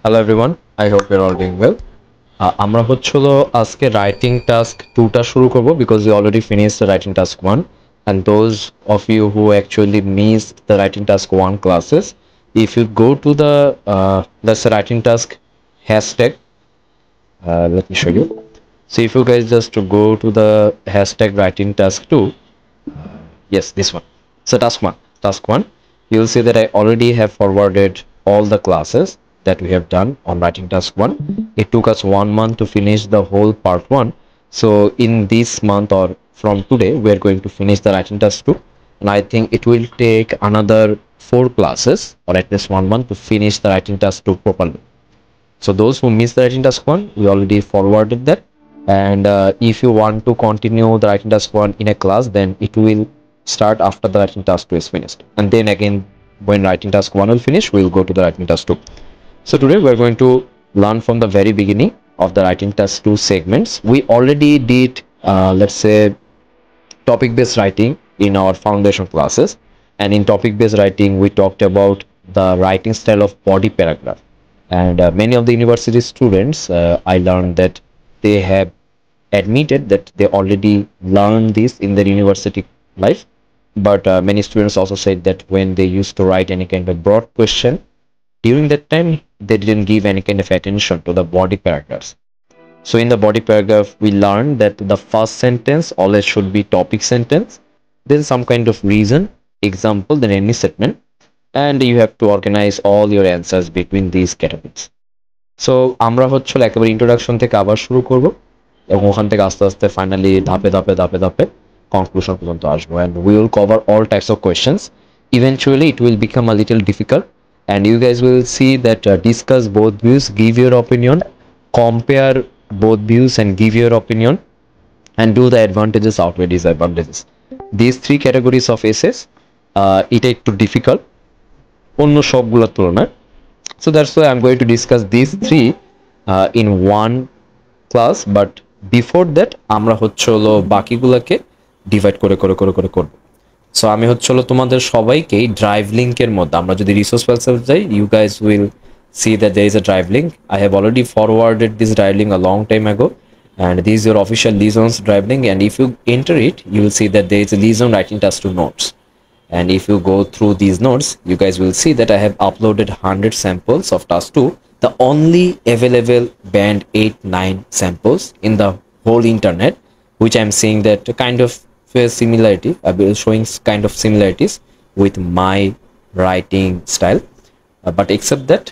Hello everyone, I hope you're all doing well. আমরা হচ্ছিল আজকে রাইটিং টাস্ক 2টা শুরু করব because we already finished the writing task 1 and those of you who actually missed the writing task 1 classes, if you go to the let's say writing task hashtag, let me show you. So if you guys just to go to the hashtag writing task 2, yes, this one. So task 1, you'll see that I already have forwarded all the classes that we have done on writing task 1. It took us 1 month to finish the whole part 1. So in this month or from today, we're going to finish the writing task 2. And I think it will take another 4 classes or at least 1 month to finish the writing task 2 properly. So those who missed the writing task 1, we already forwarded that. And if you want to continue the writing task 1 in a class, then it will start after the writing task 2 is finished. And then again, when writing task 1 will finish, we'll go to the writing task 2. So today we're going to learn from the very beginning of the writing task 2 segments. We already did, let's say, topic based writing in our foundation classes. And in topic based writing, we talked about the writing style of body paragraph. And many of the university students, I learned that they have admitted that they already learned this in their university life. But many students also said that when they used to write any kind of broad question, during that time, they didn't give any kind of attention to the body paragraphs. So in the body paragraph, we learned that the first sentence always should be topic sentence, then some kind of reason, example, then any statement, and you have to organize all your answers between these categories. So আমরা হচ্ছে একেবারে introduction থেকে আবার শুরু করব এবং ওখান থেকে আস্তে আস্তে ফাইনালি ধাপে ধাপে কনক্লুশন পর্যন্ত আসবো, and we will cover all types of questions. Eventually it will become a little difficult and you guys will see that discuss both views, give your opinion, compare both views and give your opinion, and do the advantages outweigh disadvantages. These three categories of essays, এটা একটু difficult অন্য সবগুলোর তুলনায়. So that's why I'm going to discuss these three in one class, but before that আমরা হচ্ছে হলো বাকিগুলোকে divide করে করব. সো আমি হচ্ছে হলো তোমাদের সবাইকেই ড্রাইভ লিঙ্কের মধ্যে, আমরা যদি রিসোর্স ফাইলস যাই, you guys will see that there is a drive link. I have already forwarded this drive link a long time ago, and this is your official Lizon's drive link, and if you enter it, you will see that there is a Lizon writing task 2 notes. And if you go through these notes, you guys will see that I have uploaded 100 samples of task 2, the only available band 8-9 samples in the whole internet, which I'm seeing that kind of similarity, I will showing kind of similarities with my writing style. But except that,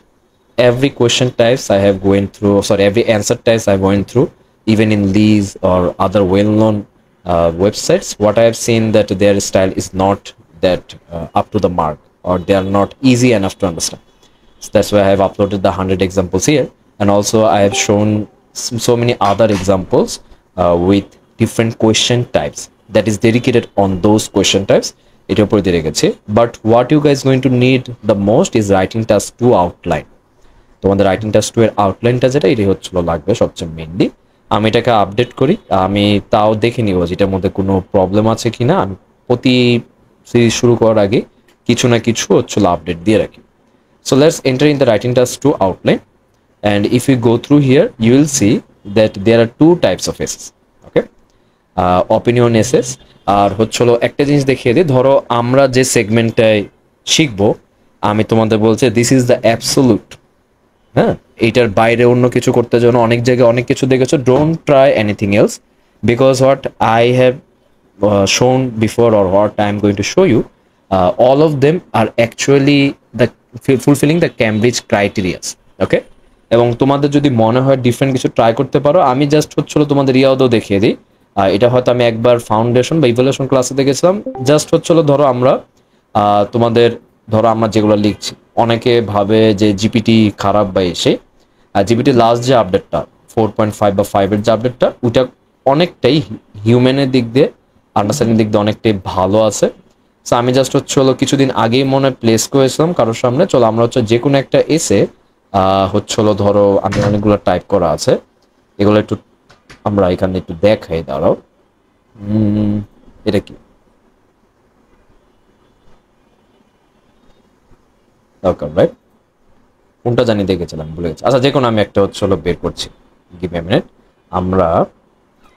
every question types I have going through, sorry, every answer types I went through, even in Lee's or other well-known websites, what I have seen that their style is not that up to the mark, or they are not easy enough to understand. So that's why I have uploaded the 100 examples here, and also I have shown so many other examples with different question types that is dedicated on those question types. এটার উপর দিয়ে রেখেছি. But what you guys going to need the most is writing task 2 outline. তোমাদের writing task 2 এর আউটলাইনটা যেটা, এটাই হচ্ছিল লাগবে সবচেয়ে মেইনলি. আমি এটাকে আপডেট করি, আমি তাও দেখে নিব যেটার মধ্যে কোনো প্রবলেম আছে কিনা. আমি প্রতি সিরিজ শুরু করার আগে কিছু না কিছু হচ্ছিল আপডেট দিয়ে রাখি. So let's enter in the writing task 2 outline, and if you go through here, you will see that there are two types of essays. Okay, opinion essays. আর হচ্ছিল একটা জিনিস দেখিয়ে দিই, ধরো আমরা যে সেগমেন্টটায় শিখবো, আমি তোমাদের বলছি দিস ইজ দ্য অ্যাবসোলুট. হ্যাঁ, এইটার বাইরে অন্য কিছু করতে জন্য অনেক জায়গায় অনেক কিছু দেখেছো. Don't try anything else, because what I have shown before or what I am going to show you, all of them are actually the fulfilling the Cambridge criteria. Okay, এবং তোমাদের যদি মনে হয় ডিফারেন্ট কিছু ট্রাই করতে পারো, আমি just হচ্ছিল তোমাদের ইয়াদও দেখিয়ে দিই. এটা হয়তো আমি একবার ফাউন্ডেশন বা ইভ্যালুয়েশন ক্লাসে দেখেছিলাম. জাস্ট হচ্ছিল ধরো আমরা তোমাদের ধরো আমরা যেগুলো লিখছি, অনেকে ভাবে যে জিপিটি খারাপ বা এসে, জিপিটি লাস্ট যে আপডেটটা 4.5 বা 5 এর যে আপডেটটা, ওটা অনেকটাই হিউম্যানের দিক দিয়ে আন্ডারস্ট্যান্ডিং দিক দিয়ে অনেকটাই ভালো আছে. সো আমি জাস্ট হচ্ছে হলো কিছুদিন আগেই মনে প্লেস করেছিলাম কারোর সামনে, চলো আমরা হচ্ছে যে কোনো একটা এসে হচ্ছে হলো ধরো আমি অনেকগুলো টাইপ করা আছে, এগুলো একটু আমরা এখানে একটু দেখাই. দাঁড়াও, এটা কি দরকার, রাইট? কোনটা জানি দেখেছিলাম, ভুলে গেছি। আচ্ছা, যে কোনো আমি একটা হচ্ছে হলো বের করছি, গিভ মি আ মিনিট। আমরা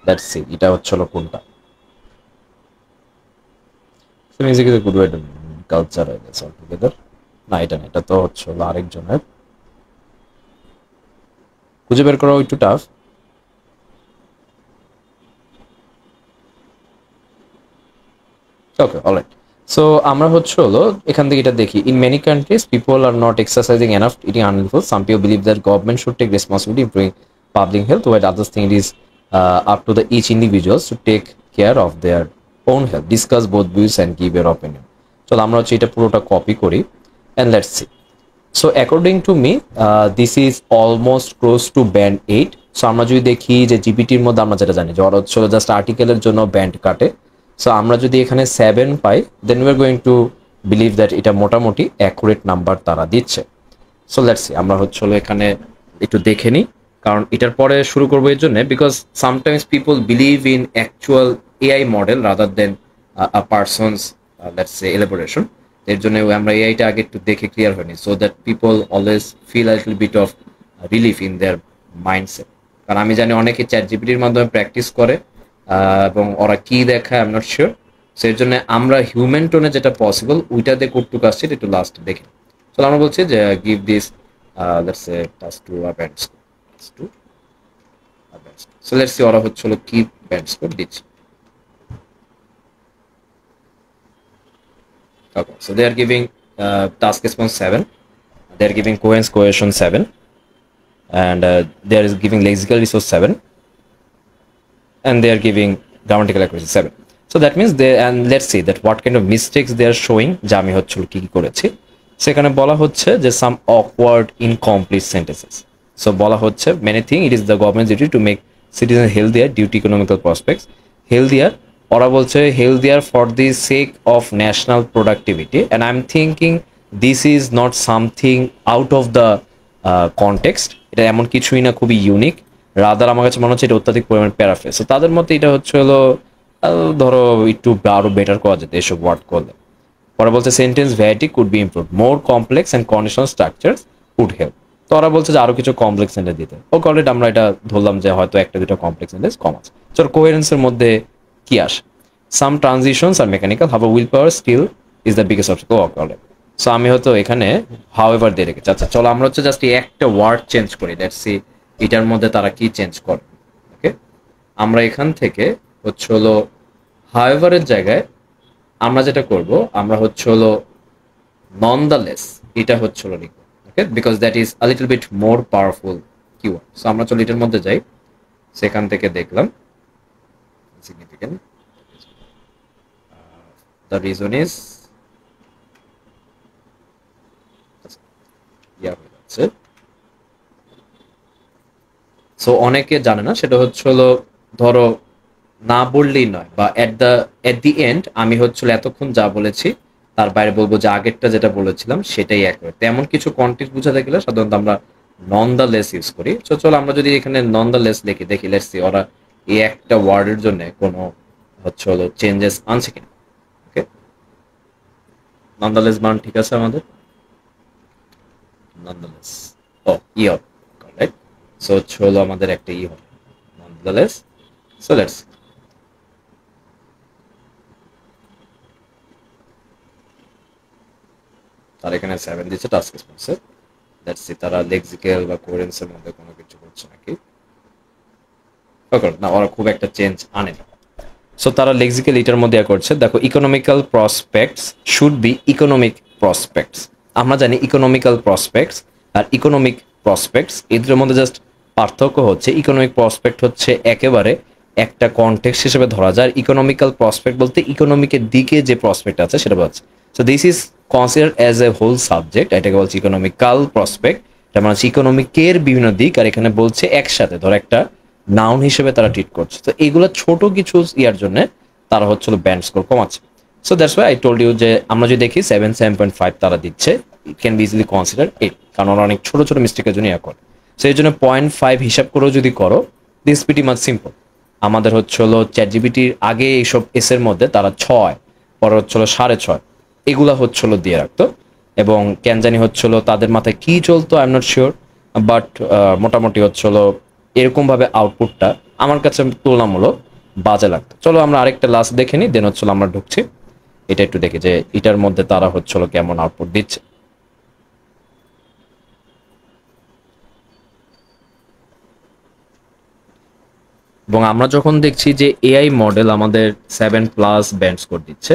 লেটস সি এটা হচ্ছে হলো কোনটা। So music is a good way to culture I guess all together. না, এটা না, এটা তো হচ্ছে হলো আরেকজনের। খুঁজে বের করা একটু টাফ। ওকে, অলরাইট। সো আমরা হচ্ছে হলো এখান থেকে এটা দেখি, in many countries people are not exercising enough eating unhealthful, some people believe that government should take responsibility improving public health, while others think it is up to the each individuals to take care of their own health, discuss both views and give your opinion. চলো আমরা হচ্ছে এটা পুরোটা copy করি and let's see. So according to me this is almost close to band 8। So আমরা যদি দেখি যে জিপিটির মধ্যে আমরা যেটা জানি যে ওরা হচ্ছে জাস্ট আর্টিকেলের জন্য ব্যান্ড কাটে। সো আমরা যদি এখানে 7 পাই, then we are going to believe that এটা মোটামুটি অ্যাকুরেট নাম্বার তারা দিচ্ছে। সো লেটস সি, আমরা হচ্ছে এখানে একটু দেখে নিই, কারণ এটার পরে শুরু করবো এর জন্য, because sometimes people believe in actual AI model rather than a persons let's say elaboration. এর জন্য আমরা এআইটা আগে একটু দেখে ক্লিয়ার হয়নি, so that people always feel a little bit of relief in their mindset. কারণ আমি জানি অনেকে চ্যাট জিপিটির মাধ্যমে প্র্যাকটিস করে এবং ওরা কি দেখায় I am not sure. So এর জন্য আমরা হিউম্যান টোনে যেটা পসিবল ওইটাতে করটুক আসছে, একটু লাস্ট দেখি। তো আমরা বলছি যে give this let's say task to a band score, to a band score. So let's see ওরা হচ্ছে কি ব্যান্ড স্কোর দিচ্ছে। Okay, so they are giving task response 7, they are giving coherence cohesion 7, and they are giving lexical resource 7, and they are giving grammatical accuracy 7. So that means they, and let's see that what kind of mistakes they are showing যে আমি হচ্ছে কি কি করেছি। সেখানে বলা হচ্ছে যে some awkward incomplete sentences. So বলা হচ্ছে many thing it is the government's duty to make citizens healthier due to economical prospects, healthier, ওরা বলছে healthier for the sake of national productivity, and I'm thinking this is not something out of the context, এটা এমন কিছুই না খুবই unique, rather আমার কাছে মনে হচ্ছে এটা অত্যাধিক পরিমাণ প্যারাফ্রেজ। তো তাদের মতে এটা হচ্ছে হলো ধরো একটু আরো বেটার করা যেত এসব ওয়ার্ড করলে। ওরা বলছে sentence variety could be improve, more complex and conditional structures could help. তো ওরা বলছে যে আরো কিছু কমপ্লেক্স সেন্টেন্স দিতে। ওকে, অলরেডি আমরা এটা ধরলাম যে হয়তো একটা দুটো কমপ্লেক্স সেন্টেন্স কম আছে। চলো কোহেরেন্সের মধ্যে কি আসে? Some transitions are mechanical, how will power still is the biggest obstacle. Okay, already. So আমি হয়তো এখানে হাউএভার দিয়ে রেখেছি। আচ্ছা চলো আমরা হচ্ছে জাস্ট একটা ওয়ার্ড চেঞ্জ করি, লেটস সি এটার মধ্যে তারা কি চেঞ্জ করে। ওকে, আমরা এখান থেকে হচ্ছে হলো হাউএভারের জায়গায় আমরা যেটা করব, আমরা হচ্ছে হলো ননদালেস এটা হচ্ছে হলো লিখবো। Okay, because that is a little bit more powerful keyword. So আমরা চলো এটার মধ্যে যাই, সেখান থেকে দেখলাম সিগনিফিকেন্ট, দ্য রিজন ইজ হয়ে যাচ্ছে। সো অনেকে জানে না, সেটা হচ্ছে হলো ধরো না বললেই নয়, বা এট দি এন্ড আমি হচ্ছে এতক্ষণ যা বলেছি তার বাইরে বলবো যে আগেরটা যেটা বলেছিলাম সেটাই একবার। তেমন কিছু কন্টেক্সট বোঝাতে গেলে সাধারণত আমরা নন দ্য লেস ইউজ করি। তো চলো আমরা যদি এখানে নন দ্য লেস লিখি, দেখি লেটস সি ওরা এই একটা ওয়ার্ডের জন্য কোনো হচ্ছে হলো চেঞ্জেস আনছে কিনা। ওকে, নন দ্য লেস মান ঠিক আছে আমাদের, নন দ্য লেস ও ই হবে, রাইট? সো হচ্ছে হলো আমাদের একটা ই হবে নন দ্য লেস। সো লেটস তার এখানে 7 দিচ্ছে টাস্ক রেসপন্সে। লেটস সি তারা লেক্সিক্যাল বা কোহেরেন্সের মধ্যে কোনো কিছু করছে নাকি। ওকে, না ওরা খুব একটা চেঞ্জ আনে না। সো তারা লেক্সিক্যাল এটার মধ্যে করছে, দেখো economical prospects should be economic prospects. আমরা জানি ইকোনমিক্যাল প্রসপেক্টস আর ইকোনমিক প্রসপেক্টস এদের মধ্যে জাস্ট পার্থক্য হচ্ছে ইকোনমিক প্রসপেক্ট হচ্ছে একেবারে একটা কনটেক্সট হিসেবে ধরা যায়, ইকোনমিক্যাল প্রসপেক্ট বলতে ইকোনমিকের দিকে যে প্রসপেক্ট আছে সেটা বোঝাচ্ছে। So this is consider as a whole subject, এটাকে বলছে ইকোনমিক্যাল প্রসপেক্ট। এটা মানে হচ্ছে ইকোনমিকের বিভিন্ন দিক, আর এখানে বলছে একসাথে ধর একটা নাউন হিসেবে তারা ট্রিট করছে। তো এইগুলো ছোট কিছু ইয়ার জন্য তারা হচ্ছে ব্যান্ড স্কোর কমাচ্ছে। So that's why I told you যে আমরা যদি দেখি 7.5 তারা দিচ্ছে, it can be easily consider 8, কারণ ওরা অনেক ছোট ছোট মিস্টেকের জন্য ইয়া করে। সো এই জন্য 0.5 হিসাব করেও যদি করো, দিস পিটি মাচ সিম্পল। আমাদের হচ্ছে হলো চ্যাট জিপিটির আগে এইসব এস এর মধ্যে তারা 6, পরে হচ্ছে হলো 6.5, এগুলা হচ্ছে হলো দিয়ে রাখতো। এবং কেন জানি হচ্ছিল তাদের মাথায় কি চলতো I am not sure, but মোটামুটি হচ্ছিল এরকমভাবে আউটপুটটা আমার কাছে তুলনামূলক বাজে লাগতো। চলো আমরা আরেকটা লাস্ট দেখে নিই, দেন হচ্ছিল আমরা ঢুকছি, এটা একটু দেখি যে এটার মধ্যে তারা হচ্ছিল কেমন আউটপুট দিচ্ছে। এবং আমরা যখন দেখছি যে এআই মডেল আমাদের 7+ ব্যান্ড স্কোর দিচ্ছে,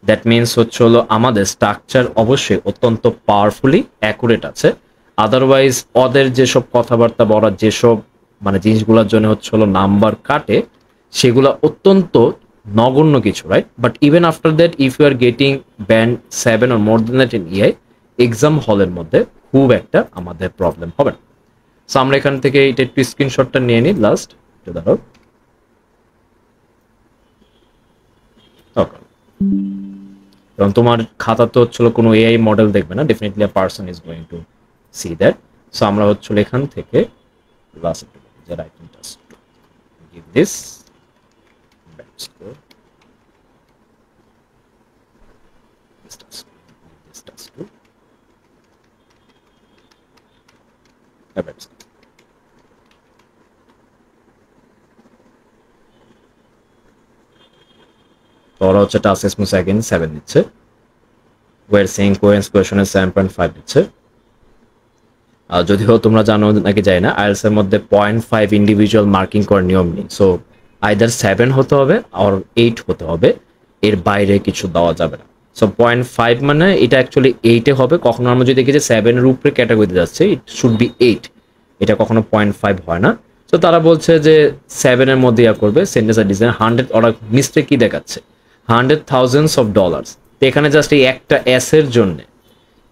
দ্যাট মিনস হচ্ছে হলো আমাদের স্ট্রাকচার অবশ্যই অত্যন্ত পাওয়ারফুলি অ্যাকুরেট আছে। আদারওয়াইজ ওদের যেসব কথাবার্তা বলা, যেসব মানে জিনিসগুলোর জন্য হচ্ছে হলো নাম্বার কাটে, সেগুলো অত্যন্ত নগণ্য কিছু, right? But even after that if you are getting band 7 or more than that in AI, exam হলের মধ্যে খুব একটা আমাদের প্রবলেম হবে না। সো আমরা এখান থেকে এটা একটু স্ক্রিনশটটা নিয়ে নিই লাস্ট, ধরো ওকে। এবং তোমার খাতা তো হচ্ছিল কোনো এআই মডেল দেখবে না, definitely a person is going to see that. So আমরা হচ্ছিল এখান থেকে লাস্ট যে writing task give this band score, this task to a band score. তো ওরা হচ্ছে টাস্ক এসমো সেকেন্ড 7 দিচ্ছে, ওয়ার সেইং কোয়েন্স কোয়েশনের 7.5 দিচ্ছে। যদিও তোমরা জানো নাকি জানি না, আইএলস এর মধ্যে 0.5 ইন্ডিভিজুয়াল মার্কিং করার নিয়ম নেই। সো আইদার 7 হতে হবে আর 8 হতে হবে, এর বাইরে কিছু দেওয়া যাবে না। সো 0.5 মানে এটা অ্যাকচুয়ালি 8-এ হবে। কখনো আমরা যদি দেখি যে 7 এর উপরে ক্যাটাগরিতে যাচ্ছে, ইট শুড বি 8, এটা কখনো 0.5 হয় না। তো তারা বলছে যে 7 এর মধ্যে ইয়া করবে সেন্টেন্স আর ডিজাইন 100, ওরা মিস্টেক কি দেখাচ্ছে $100,000। তো এখানে জাস্ট এই একটা এস এর জন্য,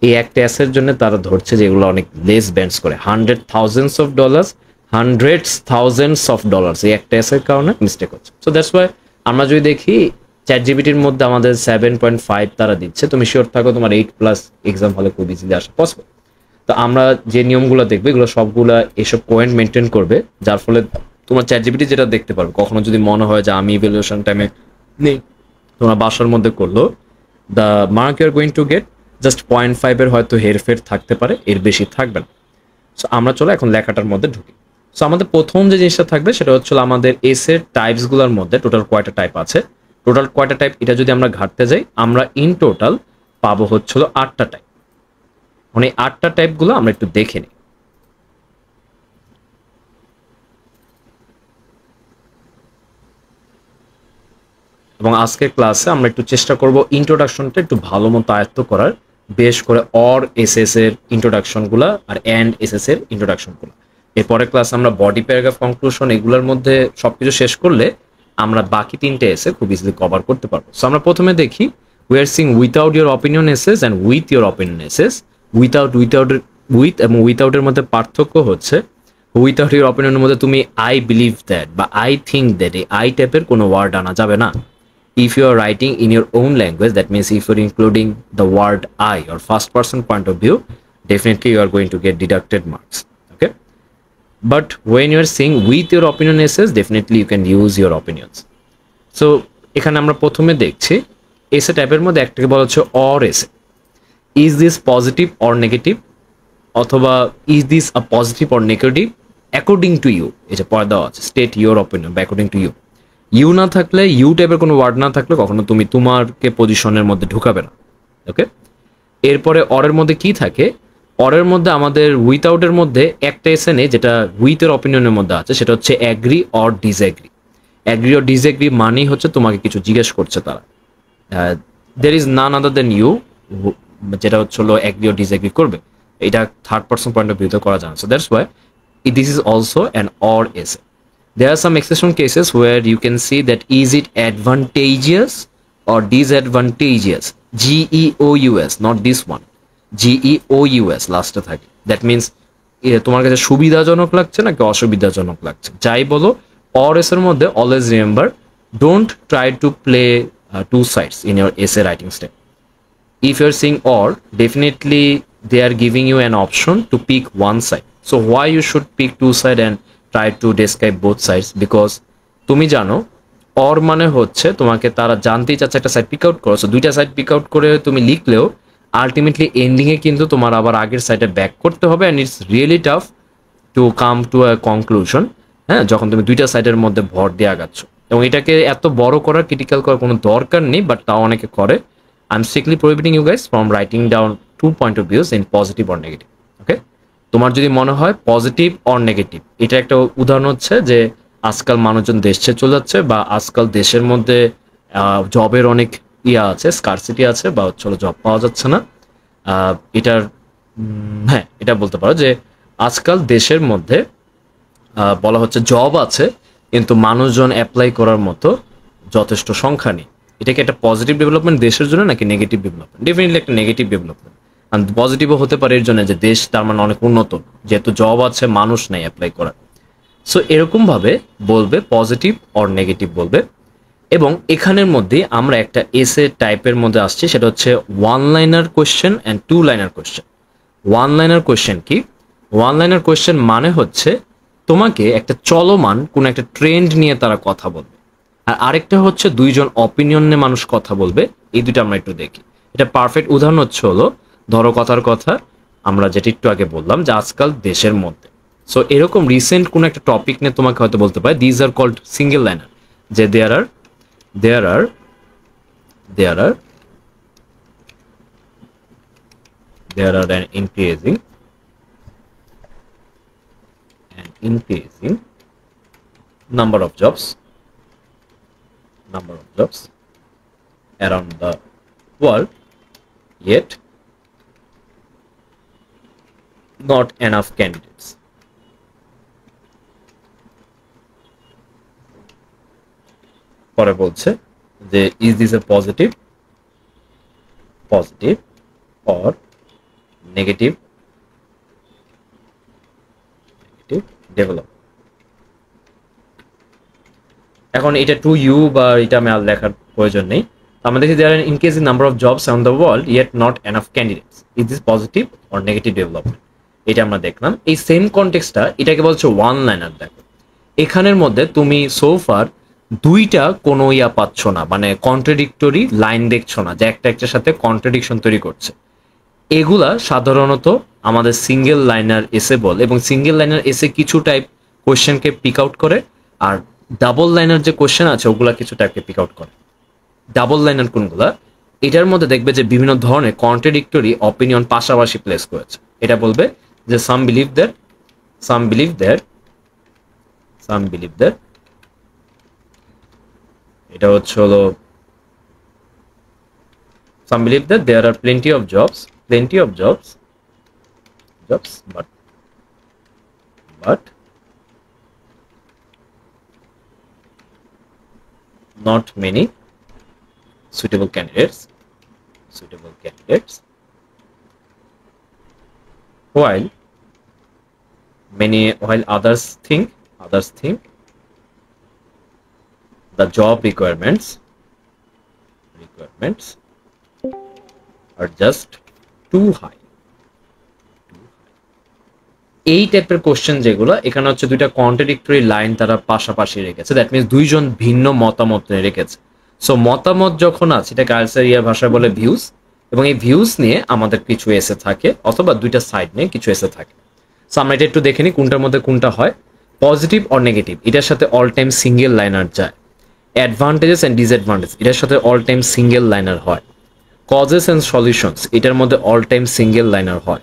এই একটা এসের জন্য তারা ধরছে যে এগুলো অনেক লেস ব্যান্ডস করে। $100,000, $100,000, এই একটা এসের কারণে মিস্টেক হচ্ছে। সো দ্যাটস ওয়াই আমরা যদি দেখি চ্যাট জিপিটির মধ্যে আমাদের 7.5 তারা দিচ্ছে, তুমি শিওর থাকো তোমার 8+ এক্সাম হলে খুব ইজিলি আসা পসিবল। তো আমরা যে নিয়মগুলো দেখবো এগুলো সবগুলো এসব পয়েন্ট মেনটেন করবে, যার ফলে তোমার চ্যাট জিপিটি যেটা দেখতে পারবে, কখনো যদি মনে হয় যে আমি ইভ্যালুয়েশন টাইমে নেই, তোমরা বাসার মধ্যে করলো, the mark you are going to get just 0.5 এর হয়তো হেরফের থাকতে পারে, এর বেশি থাকবে না। সো আমরা চলো এখন লেখাটার মধ্যে ঢুকি। সো আমাদের প্রথম যে জিনিসটা থাকবে সেটা হচ্ছে আমাদের এসের টাইপসগুলোর মধ্যে টোটাল কয়টা টাইপ আছে, টোটাল কয়টা টাইপ এটা যদি আমরা ঘাটতে যাই, আমরা ইন টোটাল পাবো হচ্ছিল 8টা টাইপ। মানে 8টা টাইপগুলো আমরা একটু দেখে নিই। এবং আজকের ক্লাসে আমরা একটু চেষ্টা করব ইন্ট্রোডাকশনটা একটু ভালো মতো আয়ত্ত করার, বেশ করে অর এসএস এর ইন্ট্রোডাকশনগুলো আর অ্যান্ড এসএস এর ইন্ট্রোডাকশনগুলো। এরপরে ক্লাসে আমরা বডি প্যারাগ্রাফ কনক্লুশন এগুলোর মধ্যে সবকিছু শেষ করলে আমরা বাকি 3টে এসে খুব ইজিলি কভার করতে পারবো। সো আমরা প্রথমে দেখি we are Singh without your opinion essays and with your opinion essays. With এবং উইথাউটের মধ্যে পার্থক্য হচ্ছে উইথাউট ইউর অপিনিয়নের মধ্যে তুমি আই বিলিভ দ্যাট বা আই থিঙ্ক দ্যাট, এই আই টাইপের কোনো ওয়ার্ড আনা যাবে না। If you are writing in your own language, that means if you're including the word I or first person point of view, definitely you are going to get deducted marks. Okay, but when you are saying with your opinion essays, definitely you can use your opinions. So এখানে আমরা প্রথমে দেখছি এসে টাইপের মধ্যে একটাকে বলা হচ্ছে or essay. Is this positive or negative, অথবা is this a positive or negative according to you, এটা পরে দেওয়া আছে স্টেট ইউর অপিনিয়ন বা অ্যাকর্ডিং টু ইউ। ইউ না থাকলে, ইউ টাইপের কোনো ওয়ার্ড না থাকলে কখনো তুমি তোমারকে পজিশনের মধ্যে ঢুকাবে না। ওকে, এরপরে অরের মধ্যে কি থাকে, অরের মধ্যে আমাদের উইথআউটের মধ্যে একটা এসে নেই যেটা উইথের অপিনিয়নের মধ্যে আছে, সেটা হচ্ছে agree or disagree. Agree or disagree মানেই হচ্ছে তোমাকে কিছু জিজ্ঞেস করছে তারা, there is none other then you, যেটা হচ্ছে হলো অ্যাগ্রি অর ডিসঅ্যাগ্রি করবে। এটা থার্ড পার্সন পয়েন্ট অফ ভিউতে করা যায়। So that's why this is also an or এসে। There are some exception cases where you can see that is it advantageous or disadvantageous, GEOUS, not this one, GEOUS লাস্টে থাকে। That means তোমার কাছে সুবিধাজনক লাগছে নাকি অসুবিধাজনক লাগছে, যাই বলো অর এসের মধ্যে always remember don't try to play two sides in your essay writing step. If you're saying or, definitely they are giving you an option to pick one side. So why you should pick two side and try to describe both sides? Because তুমি জানো or মানে হচ্ছে তোমাকে তারা জানতেই চাচ্ছে একটা side pick out করো, সো দুইটা সাইড পিক আউট করে তুমি লিখলেও আলটিমেটলি এন্ডিংয়ে কিন্তু তোমার আবার আগের সাইডে ব্যাক করতে হবে, and it's really tough to come to a conclusion, হ্যাঁ, যখন তুমি দুইটা সাইডের মধ্যে ভর দিয়ে আগাচ্ছ। এবং এটাকে এত বড় করার, ক্রিটিক্যাল করার কোনো দরকার নেই, বাট তাও অনেকে করে। I am strictly prohibiting you guys from writing down 2 point of views in positive or negative. Okay, তোমার যদি মনে হয় পজিটিভ অর নেগেটিভ, এটা একটা উদাহরণ হচ্ছে যে আজকাল মানুষজন দেশ ছেড়ে চলে যাচ্ছে, বা আজকাল দেশের মধ্যে জবের অনেক আছে, স্কারসিটি আছে, বা হচ্ছে জব পাওয়া যাচ্ছে না। এটার হ্যাঁ, এটা বলতে পারো যে আজকাল দেশের মধ্যে বলা হচ্ছে জব আছে, কিন্তু মানুষজন অ্যাপ্লাই করার মতো যথেষ্ট সংখ্যা নেই। এটা কি একটা পজিটিভ ডেভেলপমেন্ট দেশের জন্য, নাকি নেগেটিভ ডেভেলপমেন্ট? ডেফিনেটলি একটা নেগেটিভ ডেভেলপমেন্ট। আর পজিটিভও হতে পারে এর জন্য যে দেশ তার মানে অনেক উন্নত, যেহেতু জব আছে, মানুষ নেই অ্যাপ্লাই করার। সো এরকমভাবে বলবে, পজিটিভ অর নেগেটিভ বলবে। এবং এখানের মধ্যে আমরা একটা এসে টাইপের মধ্যে আসছি, সেটা হচ্ছে one liner question and two liner question. One liner question কি? ওয়ান লাইনার কোয়েশ্চেন মানে হচ্ছে তোমাকে একটা চলমান কোন একটা ট্রেন্ড নিয়ে তারা কথা বলবে, আর আরেকটা হচ্ছে দুইজন অপিনিয়ন নিয়ে মানুষ কথা বলবে। এই দুটো আমরা একটু দেখি। এটা পারফেক্ট উদাহরণ হচ্ছে হলো, ধরো কথার কথা আমরা যেটা একটু আগে বললাম যে আজকাল দেশের মধ্যে, সো এরকম রিসেন্ট কোন একটা টপিক নিয়ে তোমাকে হয়তো বলতে পারে, these are called single liner, যে there R an increasing number of jobs around the world, yet not enough candidates. পরে বলছে যে is this a positive or negative develop. এখন এটা টু ইউ বা এটা আমি আর লেখার প্রয়োজন নেই। আমাদের there are increasing number of jobs on the world yet not enough candidates, is this positive or negative development? এটা আমরা দেখলাম। এই সেম কনটেক্সটটা এটাকে বলছে ওয়ান লাইনার। দেখো এখানের মধ্যে তুমি সোফার দুইটা কোনো পাচ্ছ না, মানে কন্ট্রাডিক্টরি লাইন দেখছো না যে একটা একটার সাথে কন্ট্রাডিকশন তৈরি করছে। এগুলা সাধারণত আমাদের সিঙ্গেল লাইনার এসে বলে, এবং সিঙ্গেল লাইনার এসে কিছু টাইপ কোয়েশ্চেনকে পিক আউট করে, আর ডাবল লাইনার যে কোয়েশ্চেন আছে ওগুলা কিছু টাইপকে পিক আউট করে। ডাবল লাইনার কোনগুলা? এটার মধ্যে দেখবে যে বিভিন্ন ধরনের কন্ট্রাডিক্টরি অপিনিয়ন পাশাপাশি প্লেস করেছে। এটা বলবে যে সাম বিলিভ দ্যাট এটা হচ্ছে হলো some believe that there are plenty of jobs but not many suitable candidates while others think the job requirements are just too high. এই টাইপের কোশ্চেন যেগুলো এখানে হচ্ছে দুইটা কন্ট্রাডিক্টরি লাইন তারা পাশাপাশি রেখেছে, দ্যাট মিনস দুইজন ভিন্ন মতামত রেখেছে। সো মতামত যখন আছে, এটা গার্লসের ভাষায় বলে ভিউজ, এবং এই ভিউজ নিয়ে আমাদের কিছু এসে থাকে, অথবা দুইটা সাইড নিয়ে কিছু এসে থাকে। সো আমরা এটা একটু দেখে নিই কোনটার মধ্যে কোনটা হয়। পজিটিভ অর নেগেটিভ, এটার সাথে অল টাইম সিঙ্গেল লাইনার যায়। অ্যাডভান্টেজেস অ্যান্ড ডিসঅ্যাডভান্টেজ, এটার সাথে অল টাইম সিঙ্গেল লাইনার হয়। কজেস অ্যান্ড সলিউশনস, এটার মধ্যে অল টাইম সিঙ্গেল লাইনার হয়।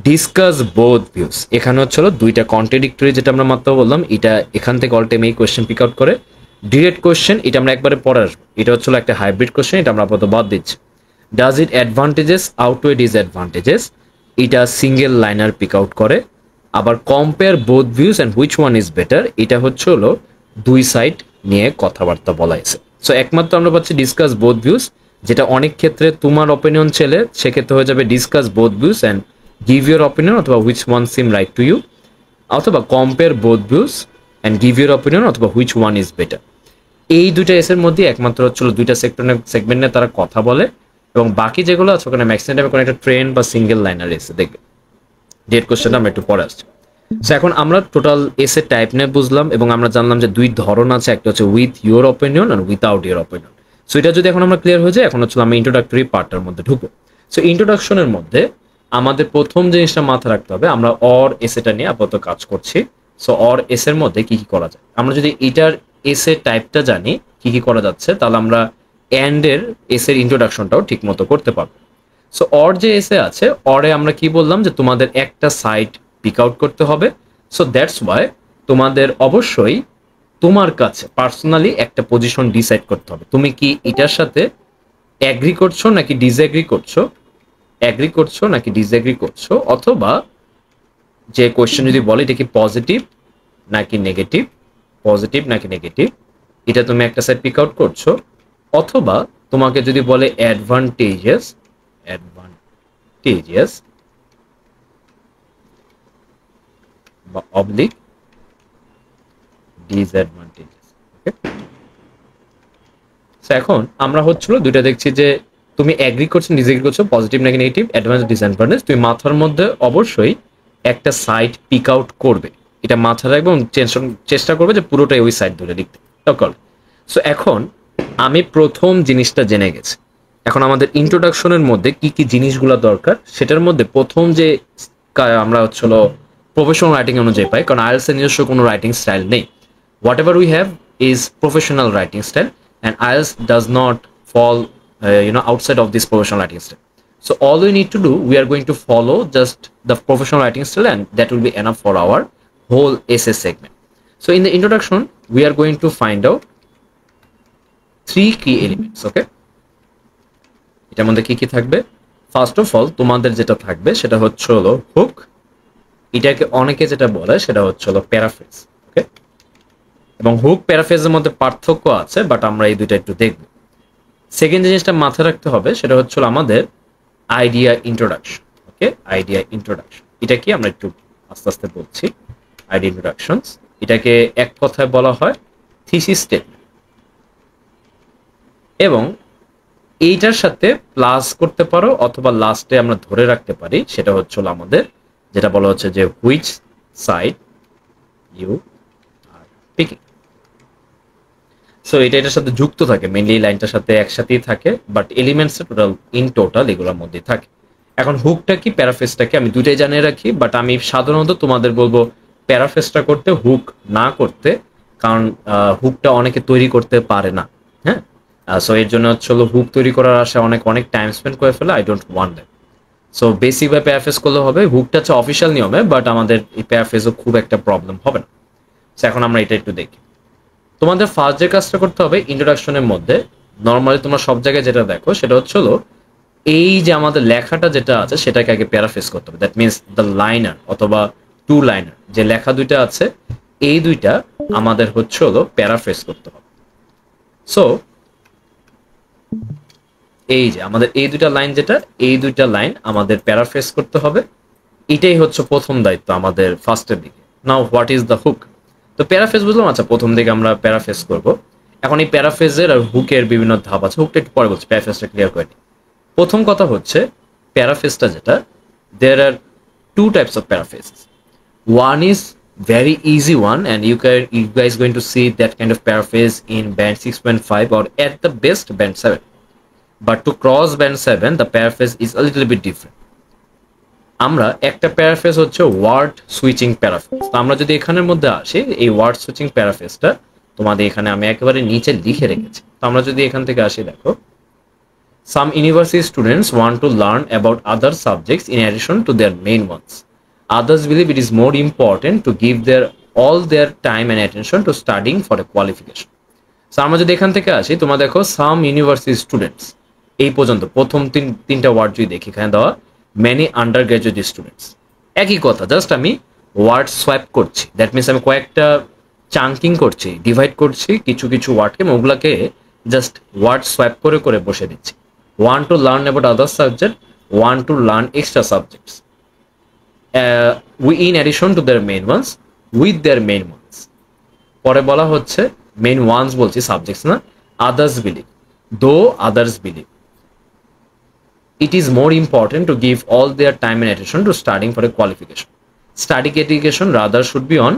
ডিসকাস বোথ ভিউস, এখানে হচ্ছিল দুইটা কন্ট্রাডিক্টরি, যেটা আমরা মাত্র বললাম, এটা এখান থেকে অল টাইম এই কোয়েশ্চেন পিক আউট করে। ডিরেক্ট কোয়েশ্চেন, এটা আমরা একবারে পরে আসবো, এটা হচ্ছিল একটা হাইব্রিড কোয়েশ্চেন, এটা আমরা আপাতত বাদ দিচ্ছি। ডাজ ইট অ্যাডভান্টেজেস আউটওয়ে ডিসঅ্যাডভান্টেজেস, এটা সিঙ্গেল লাইনার পিক আউট করে। আবার compare both views and which one is better, এটা হচ্ছে হলো দুই সাইড নিয়ে কথাবার্তা বলা হয়েছে। সো একমাত্র আমরা পাচ্ছি ডিসকাস বোথ ভিউস, যেটা অনেক ক্ষেত্রে তোমার অপিনিয়ন ছেলে, সেক্ষেত্রে হয়ে যাবে discuss both views and give your opinion, অথবা which one seem right to you, অথবা compare both views and give your opinion, অথবা হুইচ ওয়ান ইজ বেটার। এই দুইটা এসের মধ্যে একমাত্র হচ্ছিল দুইটা সেগমেন্ট নিয়ে তারা কথা বলে, এবং বাকি যেগুলো আছে ওখানে ম্যাক্সিমাম টাইমে কোনো একটা ট্রেন বা সিঙ্গেল লাইনার এসে দেখবে। ডেট কোশ্চেনটা আমরা একটু পরে আসছি। সো এখন আমরা টোটাল এসে টাইপ নিয়ে বুঝলাম, এবং আমরা জানলাম যে দুই ধরন আছে, একটা হচ্ছে উইথ ইউর অপিনিয়ন আর উইথাউট ইউর অপিনিয়ন। সো এটা যদি এখন আমরা ক্লিয়ার হয়ে যায়, এখন হচ্ছে আমি ইন্ট্রোডাক্টরি পার্টটার মধ্যে ঢুকবো। সো ইন্ট্রোডাকশনের মধ্যে আমাদের প্রথম জিনিসটা মাথায় রাখতে হবে, আমরা অর এসেটা নিয়ে আপাতত কাজ করছি। সো অর এস এর মধ্যে কি কি করা যায়, আমরা যদি এটার এস এর টাইপটা জানি কি কি করা যাচ্ছে, তাহলে আমরা অ্যান্ড এর এস এর ইন্ট্রোডাকশনটাও ঠিক মতো করতে পারবো। সো অর যে এসে আছে, অরে আমরা কি বললাম যে তোমাদের একটা সাইট পিক আউট করতে হবে। সো দ্যাটস ওয়াই তোমাদের অবশ্যই তোমার কাছে পার্সোনালি একটা পজিশন ডিসাইড করতে হবে, তুমি কি এটার সাথে অ্যাগ্রি করছো নাকি ডিসএগ্রি করছো, অ্যাগ্রি করছো নাকি ডিসএগ্রি করছো, অথবা যে কোয়েশ্চেন যদি বলে এটা কি পজিটিভ নাকি নেগেটিভ, পজিটিভ নাকি নেগেটিভ, এটা তুমি একটা সাইড পিক আউট করছো, অথবা তোমাকে যদি বলে অ্যাডভান্টেজেস, অ্যাডভান্টেজেস বা অবলিক ডিসঅ্যাডভান্টেজেস। ওকে, সো এখন আমরা হচ্ছিল দুইটা দেখছি যে তুমি অ্যাগ্রি করছো ডিসএগ্রি করছো, পজিটিভ নাকি নেগেটিভ, অ্যাডভান্টেজ ডিসঅ্যাডভান্টেজ, তুমি মাথার মধ্যে অবশ্যই একটা সাইট পিক আউট করবে, এটা মাথায় রাখবে এবং চেষ্টা করবে যে পুরোটাই ওই সাইট ধরে লিখতে। সো এখন আমি প্রথম জিনিসটা জেনে গেছি, এখন আমাদের ইন্ট্রোডাকশনের মধ্যে কি কি জিনিসগুলো দরকার, সেটার মধ্যে প্রথম যে আমরা হচ্ছিল প্রফেশনাল রাইটিং অনুযায়ী পাই, কারণ আইএলটিএস এর নিজস্ব কোনো রাইটিং স্টাইল নেই। What ever we have is professional writing style, and IELTS does not fall outside of this professional writing style. So all we need to do, we are going to follow just the professional writing style, and that will be enough for our whole essay segment. So in the introduction we are going to find out 3 key elements. Okay, এটার মধ্যে কি কি থাকবে, first of all তোমাদের যেটা থাকবে সেটা হচ্ছে হলো হুক, এটাকে অনেকে যেটা বলে সেটা হচ্ছে হলো প্যারাফ্রেজ। ওকে, এবং হুক প্যারাফ্রেজের মধ্যে পার্থক্য আছে, বাট আমরা এই দুইটা একটু দেখব। সেকেন্ড জিনিসটা মাথায় রাখতে হবে সেটা হচ্ছে আমাদের আইডিয়া ইন্ট্রোডাকশন। ওকে, আইডিয়া ইন্ট্রোডাকশন এটা কি আমরা একটু আস্তে আস্তে বলছি। আইডিয়া ইন্ট্রোডাকশনস এটাকে এক কথায় বলা হয় থিসিস স্টেটমেন্ট, এবং এইটার সাথে প্লাস করতে পারো অথবা লাস্টে আমরা ধরে রাখতে পারি, সেটা হচ্ছে আমাদের যেটা বলা হচ্ছে যে which side you are picking. So এটার সাথে যুক্ত থাকে, মেইনলি লাইনটার সাথে একসাথেই থাকে, বাট এলিমেন্টস টোটাল এগুলোর মধ্যে থাকে। এখন হুকটা কি প্যারাফ্রেজটা কি আমি দুইটাই জানিয়ে রাখি, বাট আমি সাধারণত তোমাদের বলবো প্যারাফ্রেজটা করতে, হুক না করতে, কারণ হুকটা অনেকে তৈরি করতে পারে না। হ্যাঁ, সো এর জন্য হচ্ছে হুক তৈরি করার আশায় অনেক টাইম স্পেন্ড করে ফেলে, I don't want that. So বেসিকভাবে প্যারাফ্রেজ করলে হবে, হুকটা হচ্ছে অফিসিয়াল নিয়মে, বাট আমাদের এই প্যারাফ্রেজও খুব একটা প্রবলেম হবে না। সো এখন আমরা এটা একটু দেখি। তোমাদের ফার্স্ট যে কাজটা করতে হবে ইন্ট্রোডাকশনের মধ্যে, নর্মালি তোমরা সব জায়গায় যেটা দেখো সেটা হচ্ছে এই যে আমাদের লেখাটা যেটা আছে সেটাকে আগে প্যারাফ্রেজ করতে হবে। দ্যাট মিনস দ্য লাইনার অথবা টু লাইনার যে লেখা দুইটা আছে, এই দুইটা আমাদের হচ্ছে প্যারাফ্রেজ করতে হবে। সো এই যে আমাদের এই দুইটা লাইন, যেটা এই দুইটা লাইন আমাদের প্যারাফ্রেজ করতে হবে, এটাই হচ্ছে প্রথম দায়িত্ব আমাদের ফার্স্টের দিকে। Now what is the hook? তো প্যারাফ্রেজ বুঝলাম, আচ্ছা প্রথম দিকে আমরা প্যারাফ্রেজ করব। এখন এই প্যারাফ্রেজের আর হুকের বিভিন্ন ধাপ আছে, হুকটা একটু পরে বলছি, প্যারাফ্রেজটা ক্লিয়ার করে নিই। প্রথম কথা হচ্ছে প্যারাফ্রেজটা যেটা, there are two types of paraphrases. One is very easy one, and you guys going to see that kind of paraphrase in band 6.5 or at the best band 7, but to cross band 7 the paraphrase is a little bit different. আমরা একটা paraphrase হচ্ছে word switching paraphrase. তো আমরা যদি এখানের মধ্যে আসি, এই ওয়ার্ড সুইচিং প্যারাফ্রেজটা তোমাদের এখানে আমি একেবারে নিচে লিখে রেখেছি। তো আমরা যদি এখান থেকে আসি, দেখো, some university students want to learn about other subjects in addition to their main ones. Others believe it is more important to give all their time and attention to studying for a qualification. So আমরা যদি এখান থেকে আসি, তোমরা দেখো some university students, এই পর্যন্ত প্রথম তিনটা ওয়ার্ড যদি দেখি, এখানে দেওয়া many undergraduate students, একই কথা, জাস্ট আমি ওয়ার্ড সোয়াপ করছি। দ্যাট মিনস আমি কয়েকটা চাঙ্কিং করছি, ডিভাইড করছি কিছু কিছু ওয়ার্ডকে, ওগুলাকে জাস্ট ওয়ার্ড সোয়াপ করে করে বসে দিচ্ছি। want to learn about other subject, want to learn extra subjects, we in addition to their main ones, with their main ones. পরে বলা হচ্ছে main ones বলছি, সাবজেক্টস না। others believe, though others believe it is more important to give all their time and attention to studying for a qualification. Studying education rather should be on,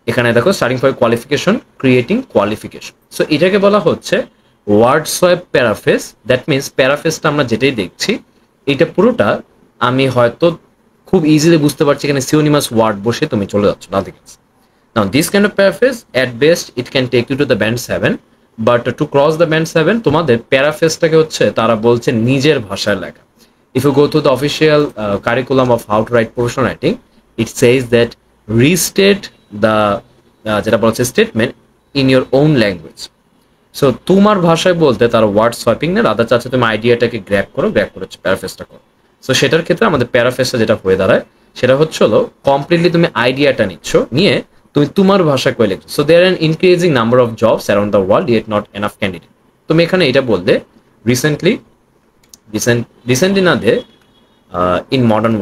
এখানে দেখো studying for a qualification, creating qualification. So এটাকে বলা হচ্ছে word swap paraphrase. That means প্যারাফ্রেজটা আমরা যেটাই দেখছি এইটা পুরোটা আমি হয়তো খুব ইজিলি বুঝতে পারছি এখানে সিনোনিমাস ওয়ার্ড বসে তুমি চলে যাচ্ছ, nothing else. Now this kind of paraphrase at best it can take you to the band 7, but to cross the band 7 তোমাদের প্যারাফ্রেজটাকে হচ্ছে তারা বলছে নিজের ভাষায় লেখা। If you go to the official curriculum of how to write professional writing, it says that restate the যেটা বলছে statement in your own language. So তোমার ভাষায় বলতে তারা ওয়ার্ড সোয়াপিং না, রাদার চাচ্ছে তুমি আইডিয়াটাকে গ্র্যাব করো, গ্র্যাব করে প্যারাফ্রেজটা করো। সো সেটার ক্ষেত্রে আমাদের প্যারাফ্রেজটা যেটা হয়ে দাঁড়ায় সেটা হচ্ছে হলো কমপ্লিটলি তুমি আইডিয়াটা নিচ্ছ, নিয়ে তুমি তোমার ভাষায় কয়ে লিখছো। So there an increasing number of jobs around the world yet not enough candidate. তুমি এখানে এটা বলতে recently না দে in modern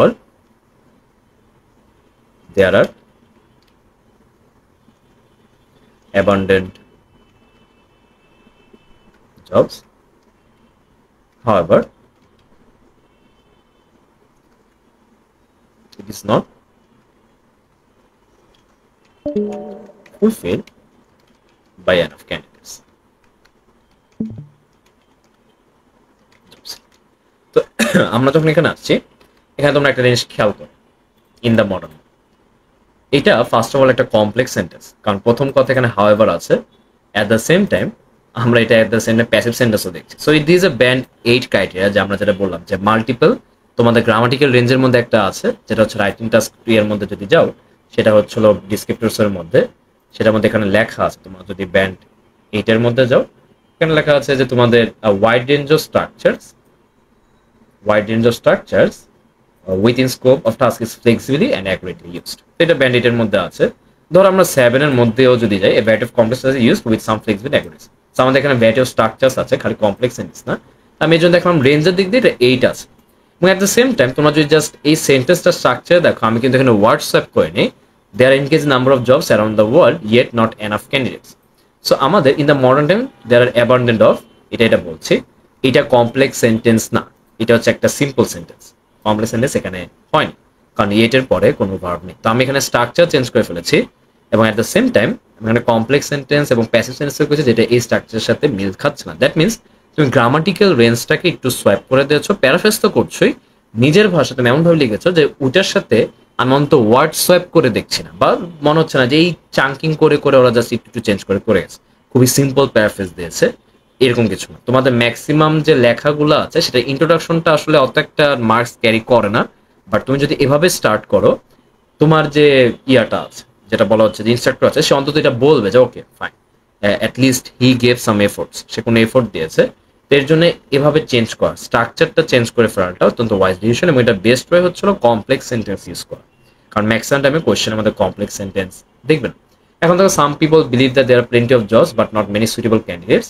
world there are abundant jobs, however it is not fulfilled by enough candidates. তো আমরা যখন এখানে আসছি, এখানে তোমরা একটা জিনিস খেয়াল করো, ইন দ্য মডার্ন, এটা ফার্স্ট অফ অল একটা কমপ্লেক্স সেন্টেন্স, কারণ প্রথম কথা এখানে হাউএভার আছে, অ্যাট দ্য সেম টাইম আমরা এটা at the same time passive সেন্টেন্সও দেখছি। So it is a band 8 criteria, যে আমরা যেটা বললাম যে মাল্টিপল তোমাদের গ্রামাটিক্যাল রেঞ্জের মধ্যে একটা আছে, যেটা হচ্ছে রাইটিং টাস্ক 2 এর মধ্যে যদি যাও, সেটা হচ্ছে হলো ডিসক্রিপ্টরসের মধ্যে, সেটার মধ্যে এখানে লেখা আছে। তোমরা যদি ব্যান্ড 8 এর মধ্যে যাও, এখানে লেখা আছে যে তোমাদের wide range of structures within scope of task is flexibly and accurately used. এটা ব্যান্ড 8 এর মধ্যে আছে। ধর আমরা 7 এর মধ্যেও যদি যাই, a variety of complex is used with some flexibility and accuracy. So আমাদের এখানে variety of structures আছে, খালি কমপ্লেক্স সেন্টেন্স না। আমি এই জন্য দেখলাম রেঞ্জের দিক দিয়ে এটা 8 আছে। এবং অ্যাট দ্য সেম টাইম তোমরা যদি জাস্ট এই সেন্টেন্সটা স্ট্রাকচার দেখো, আমি কিন্তু এখানে ওয়ার্ড সোয়াপ করে নিই, there increase number of jobs around the world yet not enough candidates. So আমাদের in the modern time there are abundant of, এটা বলছি, এটা কমপ্লেক্স সেন্টেন্স না, এটা হচ্ছে একটা সিম্পল সেন্টেন্স। কমপ্লেক্স সেন্টেন্স এখানে হয়নি, কারণ এর পরে কোনো ভার্ব নেই। তো আমি এখানে স্ট্রাকচার চেঞ্জ করে ফেলেছি, এবং অ্যাট দ্য সেম টাইম এখানে কমপ্লেক্স সেন্টেন্স এবং প্যাসিভ সেন্টেন্স করেছি, যেটা এই স্ট্রাকচারের সাথে মিল খাচ্ছে না। দ্যাট মিনস তুমি গ্রামাটিক্যাল রেঞ্জটাকে একটু সোয়াপ করে দিয়েছো, প্যারাফ্রেজ তো করছোই, নিজের ভাষা তুমি এমনভাবে লিখেছো যে ওটার সাথে আমি অন্ত ওয়ার্ড সোয়াপ করে দেখছি না, বা মনে হচ্ছে না যে এই চাঙ্কিং করে করে ওরা জাস্ট একটু চেঞ্জ করে গেছে। খুবই সিম্পল প্যারাফ্রেজ দিয়েছে, এরকম কিছু না। তোমাদের ম্যাক্সিমাম যে লেখাগুলো আছে সেটা ইন্ট্রোডাকশনটা আসলে অত একটা মার্কস ক্যারি করে না, বাট তুমি যদি এভাবে স্টার্ট করো, তোমার যে ইয়াটা আছে, যেটা বলা হচ্ছে যে ইনস্ট্রাক্টর আছে, সে অন্তত এটা বলবে যে okay fine, at least he gave some efforts, সে কোনো এফোর্ট দিয়েছে। এর জন্য এভাবে চেঞ্জ করা, স্ট্রাকচারটা চেঞ্জ করে ফেলাটা অত্যন্ত ওয়াইজ ডিসিশন, এবং এটা বেস্ট ওয়ে হচ্ছিল কমপ্লেক্স সেন্টেন্স ইউজ করা, কারণ ম্যাক্সিমাম টাইমে কোয়েশ্চেনের মধ্যে কমপ্লেক্স সেন্টেন্স দেখবেন। এখন দেখো some people believe that there are plenty of jobs but not many suitable candidates,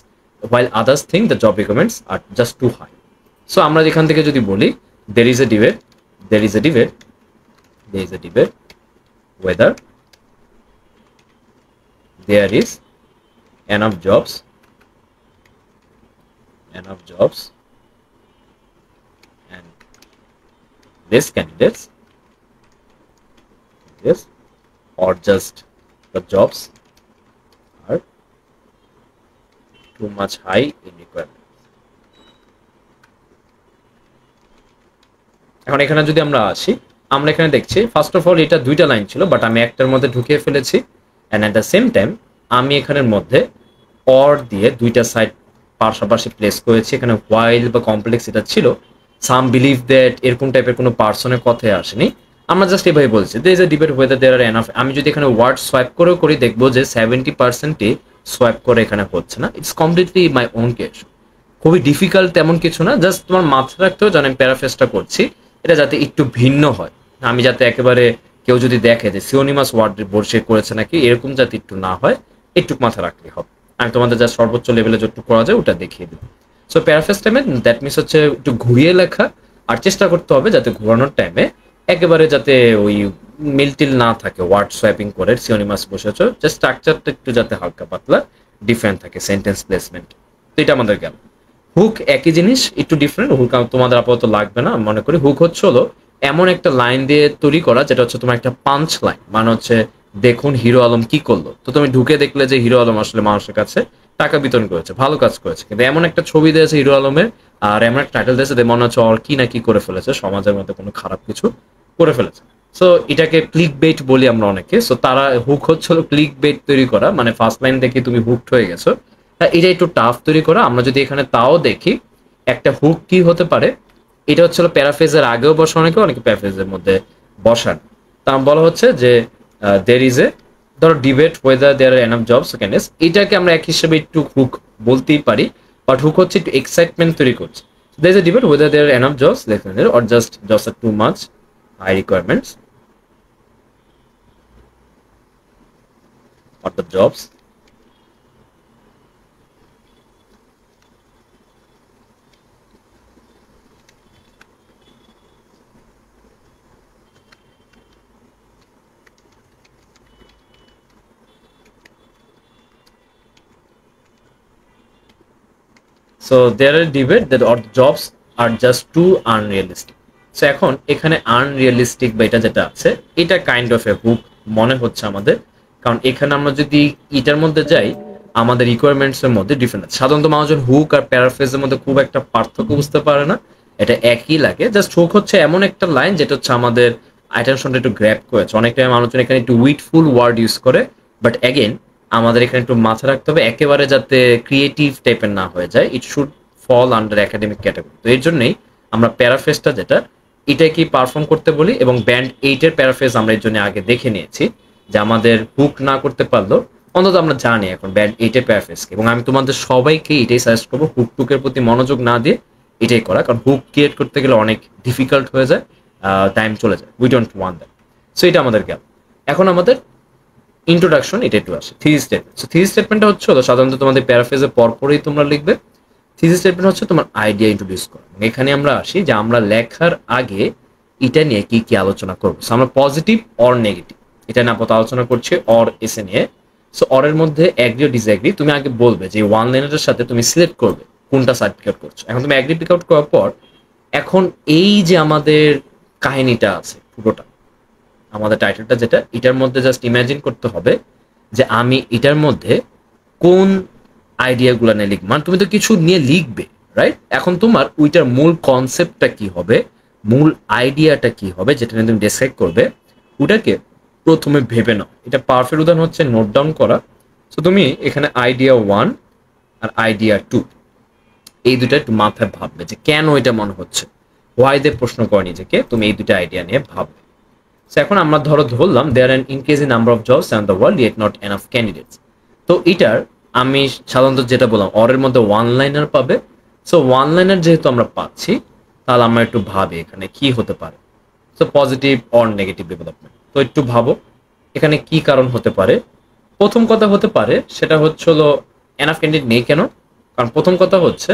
while others think the job requirements are just too high. So আমরা যেখান থেকে যদি বলি, there is a debate whether there is enough jobs and less candidates, yes, or just the jobs are too much high in requirement. এখন এখানে যদি আমরা আসি, আমরা এখানে দেখছি ফার্স্ট অফ অল এটা দুইটা লাইন ছিল, বাট আমি একটার মধ্যে ঢুকিয়ে ফেলেছি, and at the same time আমি এখানের মধ্যে অর দিয়ে দুইটা সাইড পাশাপাশি প্লেস করেছি। এখানে হোয়াইল বা কমপ্লেক্স এটা ছিল, সাম বিলিভ দ্যাট এরকম টাইপের কোনো পার্সনের কথাই আসেনি, আমরা জাস্ট এভাবে বলছি there is a debate whether there are enough. আমি যদি এখানে ওয়ার্ড সোয়াইপ করেও করি, দেখবো যে 70%ই সোয়াইপ করে এখানে হচ্ছে না। It's completely my own case, খুবই ডিফিকাল্ট তেমন কিছু না, জাস্ট তোমার মাথায় রাখতে হবে যেন আমি প্যারাফ্রেজটা করছি এটা যাতে একটু ভিন্ন হয়, আমি যাতে একেবারে কেউ যদি দেখে যে সিনোনিমাস ওয়ার্ড বসে করেছে নাকি, এরকম যাতে একটু না হয়, একটু মাথা রাখলে হবে। আমি তোমাদের যা সর্বোচ্চ লেভেলে যতটুকু করা যায় ওটা দেখিয়ে দিই। সো প্যারাফ্রেজ টাইমে দ্যাট মিনস হচ্ছে একটু ঘুরিয়ে লেখা, আর চেষ্টা করতে হবে যাতে ঘোরানোর টাইমে একেবারে যাতে ওই মিলটিল না থাকে, ওয়ার্ড সোয়াইপিং করে সিনোনিমাস বসেছো, জাস্ট স্ট্রাকচারটা একটু যাতে হালকা পাতলা ডিফারেন্ট থাকে, সেন্টেন্স প্লেসমেন্ট। তো এটা আমাদের গেল। হুক একই জিনিস, একটু ডিফারেন্ট। হুক তোমাদের আপাতত লাগবে না মনে করি। হুক হচ্ছে হলো এমন একটা লাইন দিয়ে তৈরি করা যেটা হচ্ছে তোমার একটা পাঞ্চ লাইন, মানে হচ্ছে দেখুন হিরো আলম কি করলো। তো তুমি ঢুকে দেখলে যে হিরো আলম আসলে মানুষের কাছে টাকা বিতরণ করেছে, ভালো কাজ করেছে, কিন্তু এমন একটা ছবি দিয়েছে হিরো আলমের আর এমন একটা টাইটেল দিয়েছে যে মনে হচ্ছে ওর কি না কি করে ফেলেছে, সমাজের মধ্যে কোনো খারাপ কিছু করে ফেলেছে। সো এটাকে ক্লিক বেট বলি আমরা অনেকে। সো তারা হুক হচ্ছিল ক্লিক বেট তৈরি করা, মানে ফার্স্ট লাইন দেখে তুমি হুকড হয়ে গেছো। এটা একটু টাফ তৈরি করা। আমরা যদি এখানে তাও দেখি একটা হুক কি হতে পারে, এটা হচ্ছিল প্যারাফেজের আগেও বসা, অনেকে প্যারাফেজের মধ্যে বসান। তা বলা হচ্ছে যে দের ইজ এ, ধরো debate whether there are enough jobs candidates, এটাকে আমরা এক হিসেবে একটু হুক বলতেই পারি। বাট হুক হচ্ছে একটু এক্সাইটমেন্ট তৈরি করছে। There is a debate whether there are enough jobs or just jobs are too much high requirements or the jobs. So there are debate that or jobs are just too unrealistic. So এখন এখানে unrealistic বা এটা যেটা আছে, এটা kind of A hook মনে হচ্ছে আমাদের। কারণ এখানে আমরা যদি এটার মধ্যে যাই, আমাদের রিকোয়ারমেন্টস এর মধ্যে ডিফারেন্ট আছে। সাধারণত মানুষজন হুক আর প্যারাফ্রেজের মধ্যে খুব একটা পার্থক্য বুঝতে পারে না, এটা একই লাগে। জাস্ট হুক হচ্ছে এমন একটা লাইন যেটা হচ্ছে আমাদের অ্যাটেনশনটা একটু গ্র্যাব করেছে। অনেক টাইম মানুষজন এখানে একটু উইটফুল ওয়ার্ড ইউজ করে, বাট অ্যাগেন আমাদের এখানে একটু মাথা রাখতে হবে একেবারে যাতে ক্রিয়েটিভ টাইপের না হয়ে যায়। It should fall under academic category. তো এর জন্যই আমরা প্যারাফেজটা যেটা, এটাকে পারফর্ম করতে বলি। এবং ব্যান্ড 8-এর প্যারাফেজ আমরা এর জন্য আগে দেখে নিয়েছি যে আমাদের হুক না করতে পারলেও অন্তত আমরা জানি এখন ব্যান্ড 8-এর প্যারাফেজকে। এবং আমি তোমাদের সবাইকে এটাই সাজেস্ট করবো, হুক টুকের প্রতি মনোযোগ না দিয়ে এটাই করা, কারণ হুক ক্রিয়েট করতে গেলে অনেক ডিফিকাল্ট হয়ে যায়, টাইম চলে যায়। We don't want that. So এটা আমাদের গেল। এখন আমাদের ইন্ট্রোডাকশন এটা একটু আসে, থিসিস স্টেটমেন্ট। সো থিসিস স্টেটমেন্টটা হচ্ছে সাধারণত তোমাদের প্যারাফ্রেজের পরপরই তোমরা লিখবে। থিসিস স্টেটমেন্ট হচ্ছে তোমার আইডিয়া ইন্ট্রোডিউস করা। এখানে আমরা আসি যে আমরা লেখার আগে এটা নিয়ে কি কি আলোচনা করবো। সো আমরা পজিটিভ অর নেগেটিভ এটা না আপাতত আলোচনা করছি অর এসে নিয়ে। সো অরের মধ্যে অ্যাগ্রি ও ডিসঅ্যাগ্রি তুমি আগে বলবে যে ওয়ান লাইনারের সাথে তুমি সিলেক্ট করবে কোনটা সার্টিফিকেট করছো। এখন তুমি অ্যাগ্রি পিক আউট করার পর এখন এই যে আমাদের কাহিনীটা আছে পুরোটা, আমাদের টাইটেলটা যেটা, এটার মধ্যে জাস্ট ইমাজিন করতে হবে যে আমি এটার মধ্যে কোন আইডিয়াগুলো নিয়ে লিখবো। মানে তুমি তো কিছু নিয়ে লিখবে, রাইট? এখন তোমার ওইটার মূল কনসেপ্টটা কি হবে, মূল আইডিয়াটা কি হবে, যেটা নিয়ে তুমি ডিসাইড করবে, ওটাকে প্রথমে ভেবে নাও। এটা পারফেক্ট উদাহরণ হচ্ছে নোট ডাউন করা। সো তুমি এখানে আইডিয়া 1 আর আইডিয়া 2 এই দুটা একটু মাথায় ভাববে যে কেন এটা মনে হচ্ছে, হোয়াই দে প্রশ্ন করে নিজেকে, তুমি এই দুটা আইডিয়া নিয়ে ভাববে। সো এখন আমরা ধরলাম there an increasing number of jobs and the world yet not enough candidates. তো এটার আমি সাধারণত যেটা বললাম অরের মধ্যে ওয়ান লাইনার পাবে। সো ওয়ান লাইনার যেহেতু আমরা পাচ্ছি, তাহলে আমরা একটু ভাবি এখানে কি হতে পারে। So positive or negative development. তো একটু ভাবো এখানে কি কারণ হতে পারে। প্রথম কথা হতে পারে সেটা হচ্ছে হলো এনাফ ক্যান্ডিডেট নেই কেন। কারণ প্রথম কথা হচ্ছে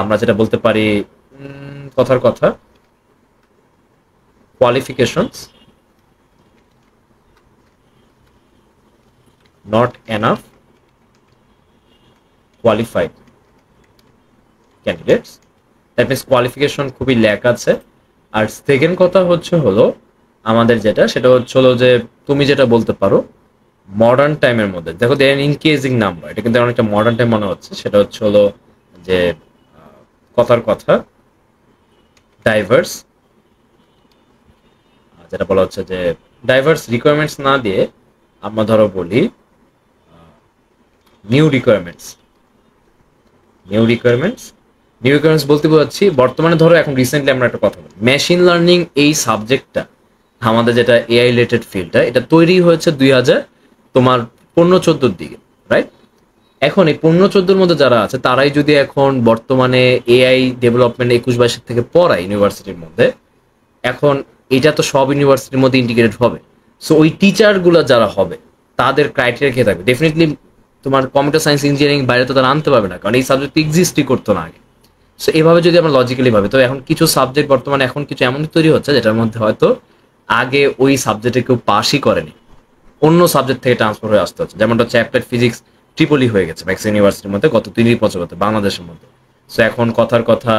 আমরা যেটা বলতে পারি, কথার কথা, qualifications not enough qualified candidates. That means qualification খুবই ল্যাক আছে। আর সেকেন্ড কথা হচ্ছে হলো আমাদের যেটা, সেটা হচ্ছে হলো যে তুমি যেটা বলতে পারো মডার্ন টাইমের মধ্যে দেখো দেন ইনক্রিজিং নাম্বার, এটা কিন্তু অনেকটা মডার্ন টাইম মনে হচ্ছে। সেটা হচ্ছে হলো যে কথার কথা ডাইভার্স, যেটা বলা হচ্ছে যে ডাইভার্স রিকোয়ারমেন্টস না দিয়ে আমরা ধরো বলি নিউ রিকোয়ারমেন্টস। নিউ রিকোয়ারমেন্টস বলতে বোঝাচ্ছি বর্তমানে ধরো এখন রিসেন্টলি আমরা একটা কথা বলি, মেশিন লার্নিং এই সাবজেক্টটা আমাদের যেটা এআই রিলেটেড ফিল্ডটা, এটা তৈরি হয়েছে 2000 তোমার 15-14 দিকে, রাইট? এখন এই 15-14 মধ্যে যারা আছে তারাই যদি এখন বর্তমানে এআই ডেভেলপমেন্ট 21-22 থেকে পড়ায় ইউনিভার্সিটির মধ্যে, এখন এটা তো সব ইউনিভার্সিটির মধ্যে ইন্টিগ্রেটেড হবে। সো ওই টিচারগুলো যারা হবে তাদের ক্রাইটেরিয়া কে থাকবে, ডেফিনেটলি তোমার কম্পিউটার সায়েন্স ইঞ্জিনিয়ারিং বাইরে তো তারা আনতে পারবে না, কারণ এই সাবজেক্ট এক্সিস্টই করতো না আগে। সো এভাবে যদি আমরা লজিক্যালি ভাবি, তো এখন কিছু সাবজেক্ট বর্তমানে এখন কিছু এমন তৈরি হচ্ছে যেটার মধ্যে হয়তো আগে ওই সাবজেক্টে কেউ পাসই করেনি, অন্য সাবজেক্ট থেকে ট্রান্সফার হয়ে আসতে হচ্ছে। যেমনটা হচ্ছে অ্যাপ্লাইড ফিজিক্স ট্রিপলি হয়ে গেছে ম্যাক্স ইউনিভার্সিটির মধ্যে গত 30 বছর হতে বাংলাদেশের মধ্যে। সো এখন কথার কথা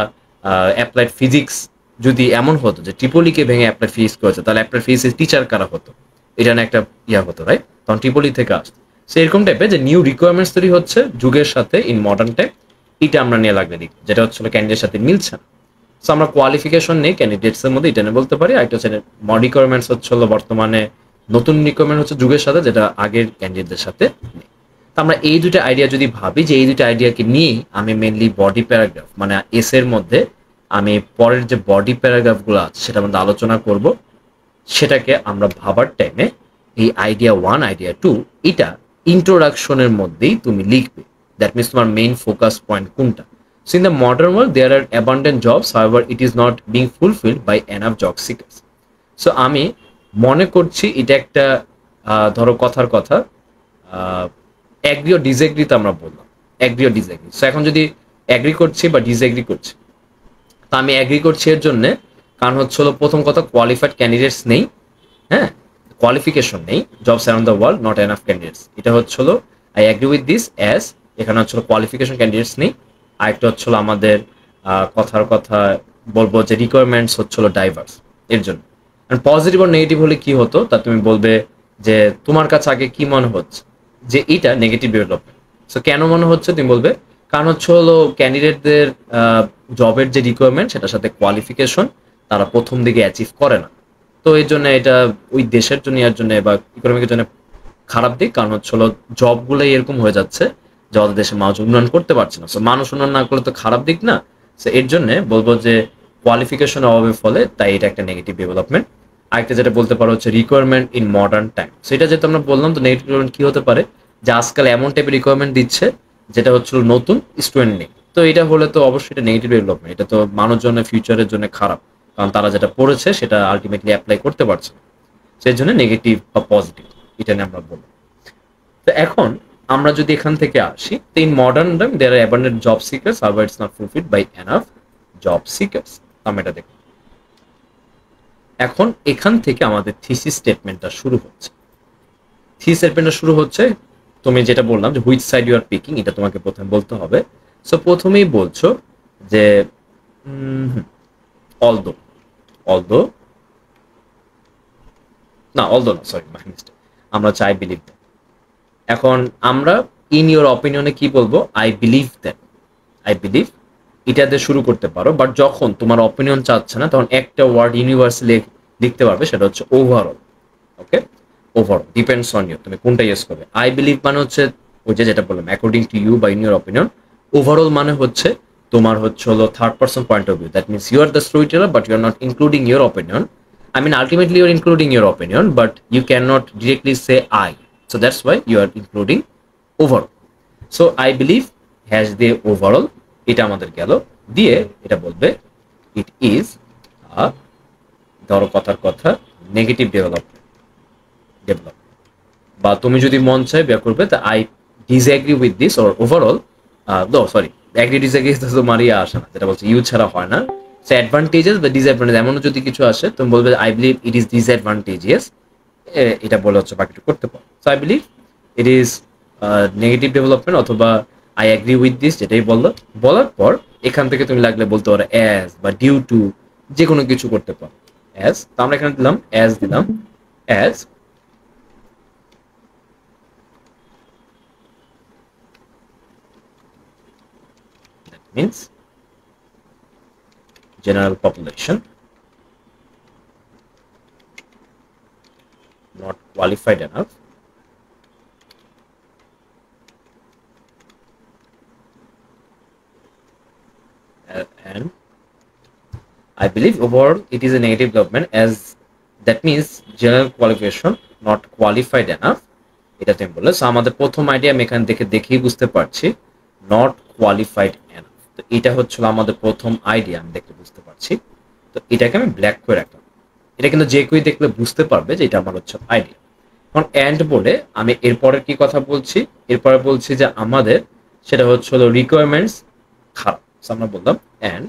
অ্যাপ্লাইড ফিজিক্স যদি এমন হতো যে ট্রিপলিকে ভেঙে অ্যাপ্লাইড ফিজিক্স করেছে, তাহলে অ্যাপ্লাইড ফিজিক্সের টিচার কারা হতো, এটা না একটা ইয়া হতো, রাইট? তখন ট্রিপলি থেকে আসতো। সো এরকম টাইপের যে নিউ রিকোয়ারমেন্টস তৈরি হচ্ছে যুগের সাথে ইন মডার্ন টাইম, এটা আমরা নিয়ে লাগবে দিক, যেটা হচ্ছে ক্যান্ডিডেটের সাথে মিলছে না। সো আমরা কোয়ালিফিকেশন নেই ক্যান্ডিডেটস এর মধ্যে, এটা নিয়ে বলতে পারি। আরেকটা হচ্ছে রিকোয়ারমেন্টস হচ্ছে বর্তমানে নতুন রিকোয়ারমেন্ট হচ্ছে যুগের সাথে, যেটা আগের ক্যান্ডিডেটদের সাথে নেই। তো আমরা এই দুটো আইডিয়া যদি ভাবি যে এই দুটো আইডিয়াকে নিয়ে আমি মেনলি বডি প্যারাগ্রাফ মানে এস এর মধ্যে আমি পরের যে বডি প্যারাগ্রাফগুলো আছে সেটার মধ্যে আলোচনা করব, সেটাকে আমরা ভাবার টাইমে এই আইডিয়া ওয়ান আইডিয়া টু এটা ইন্ট্রোডাকশনের মধ্যেই তুমি লিখবে। দ্যাট মিনস তোমার মেইন ফোকাস পয়েন্ট কোনটা। So in the modern world there are abundant jobs, however it is not being fulfilled by enough job seekers. So আমি মনে করছি এটা একটা ধরো কথার কথা, অ্যাগ্রি ও ডিসএগ্রি তো আমরা বললাম, অ্যাগ্রি ও ডিসএগ্রি। সো এখন যদি অ্যাগ্রি করছি বা ডিসএগ্রি করছি, তা আমি অ্যাগ্রি করছি এর জন্য কারণ হচ্ছে প্রথম কথা কোয়ালিফাইড ক্যান্ডিডেটস নেই, হ্যাঁ, কোয়ালিফিকেশন নেই, jobs around the world not enough candidates, এটা হচ্ছিল I agree with this as এখানে হচ্ছিল কোয়ালিফিকেশন ক্যান্ডিডেটস নেই। আরেকটা হচ্ছিল আমাদের কথার কথা বলবো যে রিকোয়ারমেন্টস হচ্ছিল ডাইভার্স এর জন্য। পজিটিভ আর নেগেটিভ হলে কি হতো তা তুমি বলবে যে তোমার কাছে আগে কি মনে হচ্ছে যে এটা নেগেটিভ ডেভেলপমেন্ট। সো কেন মনে হচ্ছে তুমি বলবে কারণ হচ্ছে ক্যান্ডিডেটদের জবের যে রিকোয়ারমেন্ট সেটার সাথে কোয়ালিফিকেশন তারা প্রথম দিকে অ্যাচিভ করে না। তো এর জন্য এটা ওই দেশের জন্য এর জন্য বা ইকোনমিকের জন্য খারাপ দিক, কারণ হচ্ছে জবগুলোই এরকম হয়ে যাচ্ছে যে আমাদের দেশে মানুষ উন্নয়ন করতে পারছে না। সো মানুষ উন্নয়ন না করলে তো খারাপ দিক না। সো এর জন্য বলবো যে কোয়ালিফিকেশন অভাবের ফলে তাই এটা একটা নেগেটিভ ডেভেলপমেন্ট। আরেকটা যেটা বলতে পারো হচ্ছে রিকোয়ারমেন্ট ইন মডার্ন টাইম। সেটা যেটা আমরা বললাম, তো নেগেটিভ ডেভেলপমেন্ট কি হতে পারে যে আজকাল এমন টাইপের রিকোয়ারমেন্ট দিচ্ছে যেটা হচ্ছে নতুন স্টুডেন্ট নেই। তো এটা হলে তো অবশ্যই এটা নেগেটিভ ডেভেলপমেন্ট, এটা তো মানুষজনের ফিউচারের জন্য খারাপ, কারণ তারা যেটা পড়েছে সেটা আলটিমেটলি অ্যাপ্লাই করতে পারছে না। সেই জন্য নেগেটিভ বা পজিটিভ এটা নিয়ে আমরা বলবো। তো এখন আমরা যদি এখান থেকে আসি, তো in modern time there are abundant job seekers, however it's not fulfilled by enough job seekers. আমরা এটা দেখব। এখন এখান থেকে আমাদের থিসিস স্টেটমেন্টটা শুরু হচ্ছে। থিসিস স্টেটমেন্টটা শুরু হচ্ছে, তুমি যেটা বললাম যে which side you are picking, এটা তোমাকে প্রথমে বলতে হবে। সো প্রথমেই বলছো যে অলদো, অলদো না, অলদো না, সরি মাই মিস্টেক, আমরা চাই বিলিভ দ্যাট। এখন আমরা ইন ইউর অপিনিয়নে কি বলবো, I believe that, I believe এটা দিয়ে শুরু করতে পারো। বাট যখন তোমার অপিনিয়ন চাচ্ছে না তখন একটা ওয়ার্ড ইউনিভার্সালি লিখতে পারবে, সেটা হচ্ছে overall. Okay, overall depends on you, তুমি কোনটা ইউজ করবে। আই বিলিভ মানে হচ্ছে ওই যে যেটা বললাম অ্যাকর্ডিং টু ইউ বা ইন ইউর অপিনিয়ন। ওভারঅল মানে হচ্ছে তোমার third person point of view, that means you are the story teller but you are not including your opinion. I mean, ultimately, you're including your opinion, but you cannot directly say I. So that's why you are including overall. So I believe has the overall. এটা আমাদের গেল দিয়ে এটা বলবে it is a ধরো কথার কথা negative development বা তুমি যদি মন চাই বের করবে তা I disagree with this or overall. Sorry, agree disagree তো তোমার আসে না, যেটা বলছে ইউ ছাড়া হয় না। সো অ্যাডভান্টেজেস বা ডিসঅ্যাডভান্টেজ এমন যদি কিছু আসে তুমি বলবে আই বিলিভ ইট ইজ ডিসঅ্যাডভান্টেজিয়াস, এটা বলে হচ্ছে বাকিটা করতে পারো। So I believe it is negative development অথবা আই অ্যাগ্রি উইথ দিস, যেটাই বললো। বলার পর এখান থেকে তুমি লাগলে বলতে পারো অ্যাজ বা ডিউ টু, যে কোনো কিছু করতে পারো। অ্যাজ, তো আমরা এখানে দিলাম অ্যাজ, দিলাম as means general population not qualified enough and I believe overall it is a negative development as that means general qualification not qualified enough, এটা তুমি বললে। সো আমাদের প্রথম আইডিয়া আমি এখান থেকে দেখেই বুঝতে পারছি নট কোয়ালিফাইড এনাফ। তো এটা হচ্ছিল আমাদের প্রথম আইডিয়া, আমি দেখতে বুঝতে পারছি। তো এটাকে আমি ব্ল্যাক করে রাখলাম, এটা কিন্তু যে কেউ দেখলে বুঝতে পারবে যে এটা আমার হচ্ছে আইডিয়া। এখন অ্যান্ড বলে আমি এরপরে কি কথা বলছি, এরপরে বলছি যে আমাদের সেটা হচ্ছে রিকোয়ারমেন্টস খারাপ। আমরা বললাম অ্যান্ড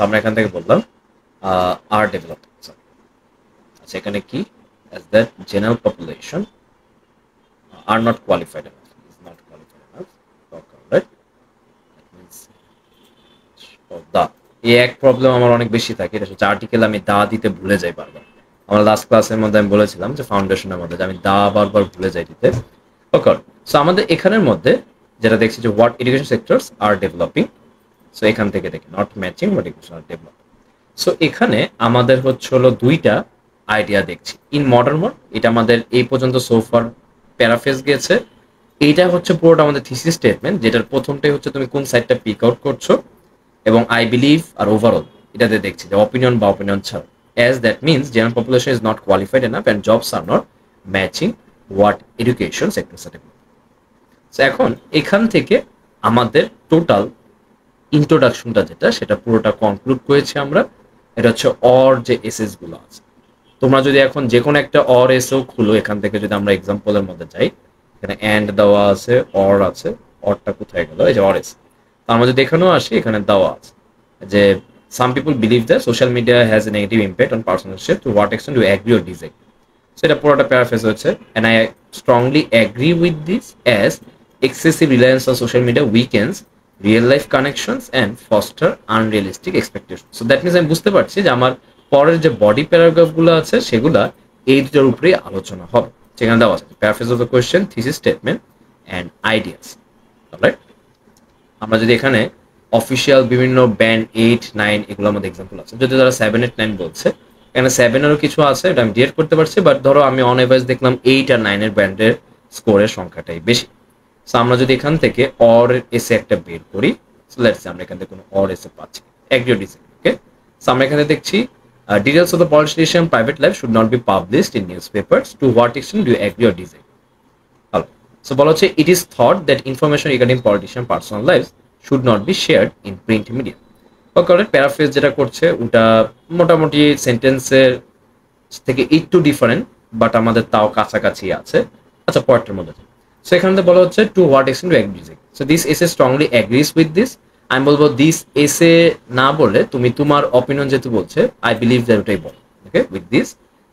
আমরা এখান থেকে বললাম আর ডেভেলপিং। আচ্ছা এখানে কি, as that general population are not qualified enough, is not qualified enough, right? That means দা, এই এক প্রবলেম আমার অনেক বেশি থাকে, এটা হচ্ছে আর্টিকেল আমি দা দিতে ভুলে যাই বারবার। আমার লাস্ট ক্লাসের মধ্যে আমি বলেছিলাম যে ফাউন্ডেশনের মধ্যে যে আমি দা বারবার ভুলে যাই দিতে। ওকে, সো আমাদের এখানের মধ্যে যেটা দেখছি যে what education sectors R developing, so এখান থেকে দেখি not matching what education R developing. So এখানে আমাদের হচ্ছে হলো দুইটা আইডিয়া দেখছি ইন মডার্ন ওয়ার্ল্ড, এটা আমাদের এই পর্যন্ত সোফার প্যারাফেজ গেছে। এইটা হচ্ছে পুরোটা আমাদের থিসিস স্টেটমেন্ট, যেটার প্রথমটাই হচ্ছে তুমি কোন সাইডটা পিক আউট করছো, এবং আই বিলিভ আর ওভারঅল এটাতে দেখছি যে অপিনিয়ন বা অপিনিয়ন ছাড়া, as that means general population is not qualified enough and jobs are not matching what education sector certificate. এখন এখান থেকে আমাদের টোটাল ইন্ট্রোডাকশনটা যেটা সেটা পুরোটা কনক্লুড করেছি আমরা। এটা হচ্ছে অর যে এসএস গুলো আছে, তোমরা যদি এখন যে কোনো একটা অর এসও খুলো, এখান থেকে যদি আমরা এক্সাম্পলের মধ্যে যাই, এখানে অ্যান্ড দেওয়া আছে, অর আছে, অরটা কোথায় গেল, এই যে অর এস। তার মধ্যে দেখানো আসি এখানে দেওয়া আছে যে some people believe that social media has a negative impact on personalship, to what extent you agree or disagree. সেটা পুরোটা প্যারাফ্রেজ হচ্ছে, and I strongly agree with this as excessive reliance on social media weakens real life connections and foster unrealistic expectation. So that means আমি বুঝতে পারছি যে আমার পরের যে বডি প্যারাগ্রাফগুলো আছে সেগুলা এই দুটোর উপরেই আলোচনা হবে। সেখানে দেওয়া আছে paraphrase of the question, thesis statement and ideas, right? আমরা যদি এখানে অফিসিয়াল বিভিন্ন ব্যান্ড 8, 9 এগুলোর মধ্যে এক্সাম্পল আছে, যদি তারা 7, 8, 9 বলছে, এখানে 7-এরও কিছু আছে, এটা আমি ডিএড করতে পারছি, বাট ধরো আমি অন এভারেজ দেখলাম 8 আর 9 এর ব্যান্ডের স্কোরের সংখ্যাটাই বেশি। সো আমরা যদি এখান থেকে অর এসে একটা বের করি, সো লেটস সে আমরা এখান থেকে কোনো অর এসে পাচ্ছি, agree or disagree. Okay, so আমরা এখানে দেখছি details of the politician private life should not be published in newspapers, to what extent do you agree or disagree. Hello, so বলা হচ্ছে it is thought that information regarding politician personal life should not be shared in print media. Okay, paraphrase যেটা করছে ওটা মোটামুটি সেন্টেন্সের থেকে একটু different, but আমাদের তাও কাছাকাছি আছে। আচ্ছা, পয়েন্টের মধ্যে সো এখানে বলা হচ্ছে to what extent to agree. So this essay strongly agrees with this. আমি বলবো দিস এসে না বলে তুমি তোমার অপিনিয়ন যেহেতু বলছে, আই বিলিভ দ্যাট ওটাই বল। Okay, with this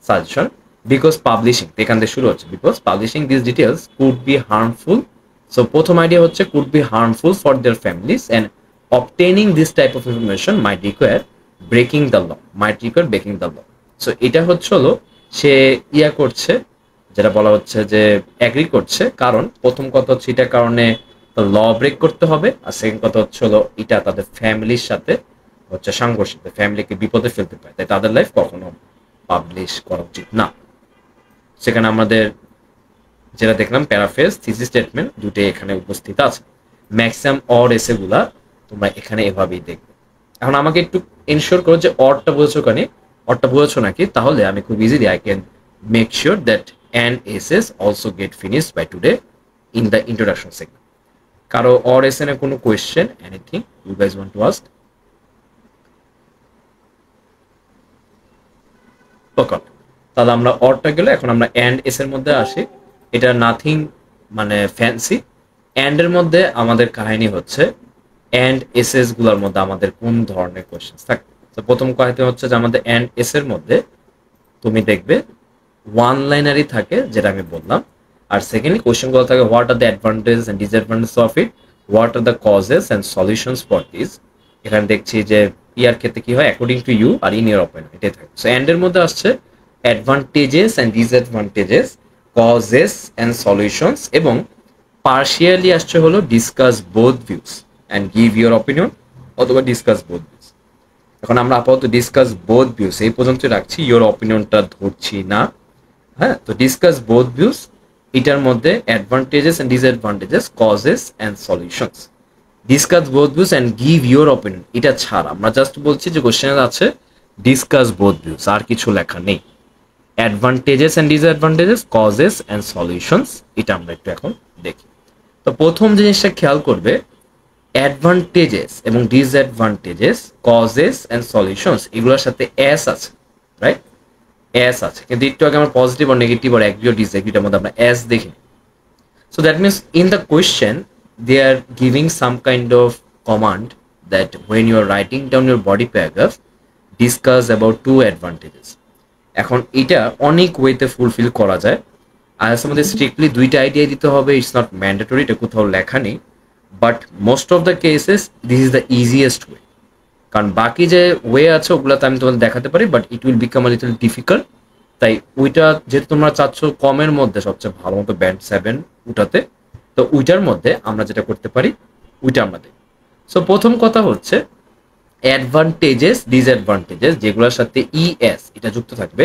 suggestion, because publishing, এখান থেকে শুরু হচ্ছে, because publishing this details could be harmful. সো প্রথম আইডিয়া হচ্ছে could be harmful for their families and obtaining this type of information might require breaking the law, so এটা হচ্ছে হলো সে ইয়া করছে, যেটা বলা হচ্ছে যে অ্যাগ্রি করছে, কারণ প্রথম কথা হচ্ছে এটার কারণে ল ব্রেক করতে হবে, আর সেকেন্ড কথা হচ্ছে হলো এটা তাদের ফ্যামিলির সাথে হচ্ছে সাংঘর্ষিক, ফ্যামিলিকে বিপদে ফেলতে পারে, তাই তাদের লাইফ কখনো পাবলিশ করা উচিত না। সেখানে আমাদের যেটা দেখলাম প্যারাফ্রেজ, থিসিস স্টেটমেন্ট দুটোই এখানে উপস্থিত আছে। ম্যাক্সিমাম অর এসে গুলা তোমরা এখানে এভাবেই দেখবে। এখন আমাকে একটু এনশিওর করো যে অরটা বুঝেছো কানে, অরটা বুঝেছো নাকি, তাহলে আমি খুব easily I can make sure that an essay also get finished by today in the introduction segment. কারো অর এসএন এর কোনো question, anything you guys want to ask? Okay, তাহলে আমরা অরটা গেলে এখন আমরা অ্যান্ড এস এর মধ্যে আসি। এটা নাথিং মানে ফ্যান্সি। অ্যান্ড এর মধ্যে আমাদের কাহিনী হচ্ছে অ্যান্ড এসএস গুলোর মধ্যে আমাদের কোন ধরনের কোয়েশ্চেন থাকে। তো প্রথম কাহিনী হচ্ছে যে আমাদের অ্যান্ড এস এর মধ্যে তুমি দেখবে ওয়ান লাইনারই থাকে, যেটা আমি বললাম। আর সেকেন্ডলি কোয়েশ্চেনগুলো থাকে what are the advantage and disadvantage of it, what are the causes and solutions for this. এখানে দেখছি যে ইয়ার ক্ষেত্রে কি হয়, অ্যাকর্ডিং টু ইউ আর ইন ইয়ার অপিনিয়ন, এটাই থাকে। সো অ্যান্ড এর মধ্যে আসছে advantages and disadvantages, causes and solutions, এবং পার্শিয়ালি আসছে হলো discuss both views and give your opinion, অথবা ডিসকাস বোথ ভিউস। এখন আমরা আপাতত ডিসকাস বোথ ভিউস এই পর্যন্ত রাখছি, ইউর অপিনিয়নটা ধরছি না। হ্যাঁ, তো ডিসকাস বোথ ভিউস, এটার মধ্যে advantages and disadvantages, causes and solutions. Discuss both views and give your opinion, এটা ছাড়া আমরা জাস্ট বলছি যে কোশ্চেন আছে ডিসকাস বোথ ভিউস, আর কিছু লেখা নেই। Advantages and disadvantages, causes and solutions, এটা আমরা একটু এখন দেখি। তো প্রথম জিনিসটা খেয়াল করবে, অ্যাডভান্টেজেস এবং ডিসঅ্যাডভান্টেজেস, কজেস অ্যান্ড সলিউশনস, এগুলোর সাথে এস আছে, রাইট? এস আছে, কিন্তু একটু আগে আমরা পজিটিভ আর নেগেটিভ আর অ্যাগ্রি ও ডিসঅ্যাগ্রিটার মধ্যে আমরা এস দেখিনি। So that means in the question they are giving some kind of command that when you are writing down your body paragraph, discuss about two advantages. এখন এটা অনেক ওয়েতে ফুলফিল করা যায়। আইএলটিএস আমাদের স্ট্রিক্টলি দুইটা আইডিয়া দিতে হবে, ইটস নট ম্যান্ডেটরি, এটা কোথাও লেখা নেই, but most of the cases this is the easiest way. কারণ বাকি যে ওয়ে আছে ওগুলোতে আমি তোমাদের দেখাতে পারি, but it will become a little difficult. তাই ওইটা যেহেতু তোমরা চাচ্ছ কমের মধ্যে সবচেয়ে ভালো মতো ব্যান্ড 7 উঠাতে, তো ওইটার মধ্যে আমরা যেটা করতে পারি ওইটা আমরা দেখি। সো প্রথম কথা হচ্ছে অ্যাডভান্টেজেস ডিসঅ্যাডভান্টেজেস যেগুলোর সাথে ইএস এটা যুক্ত থাকবে,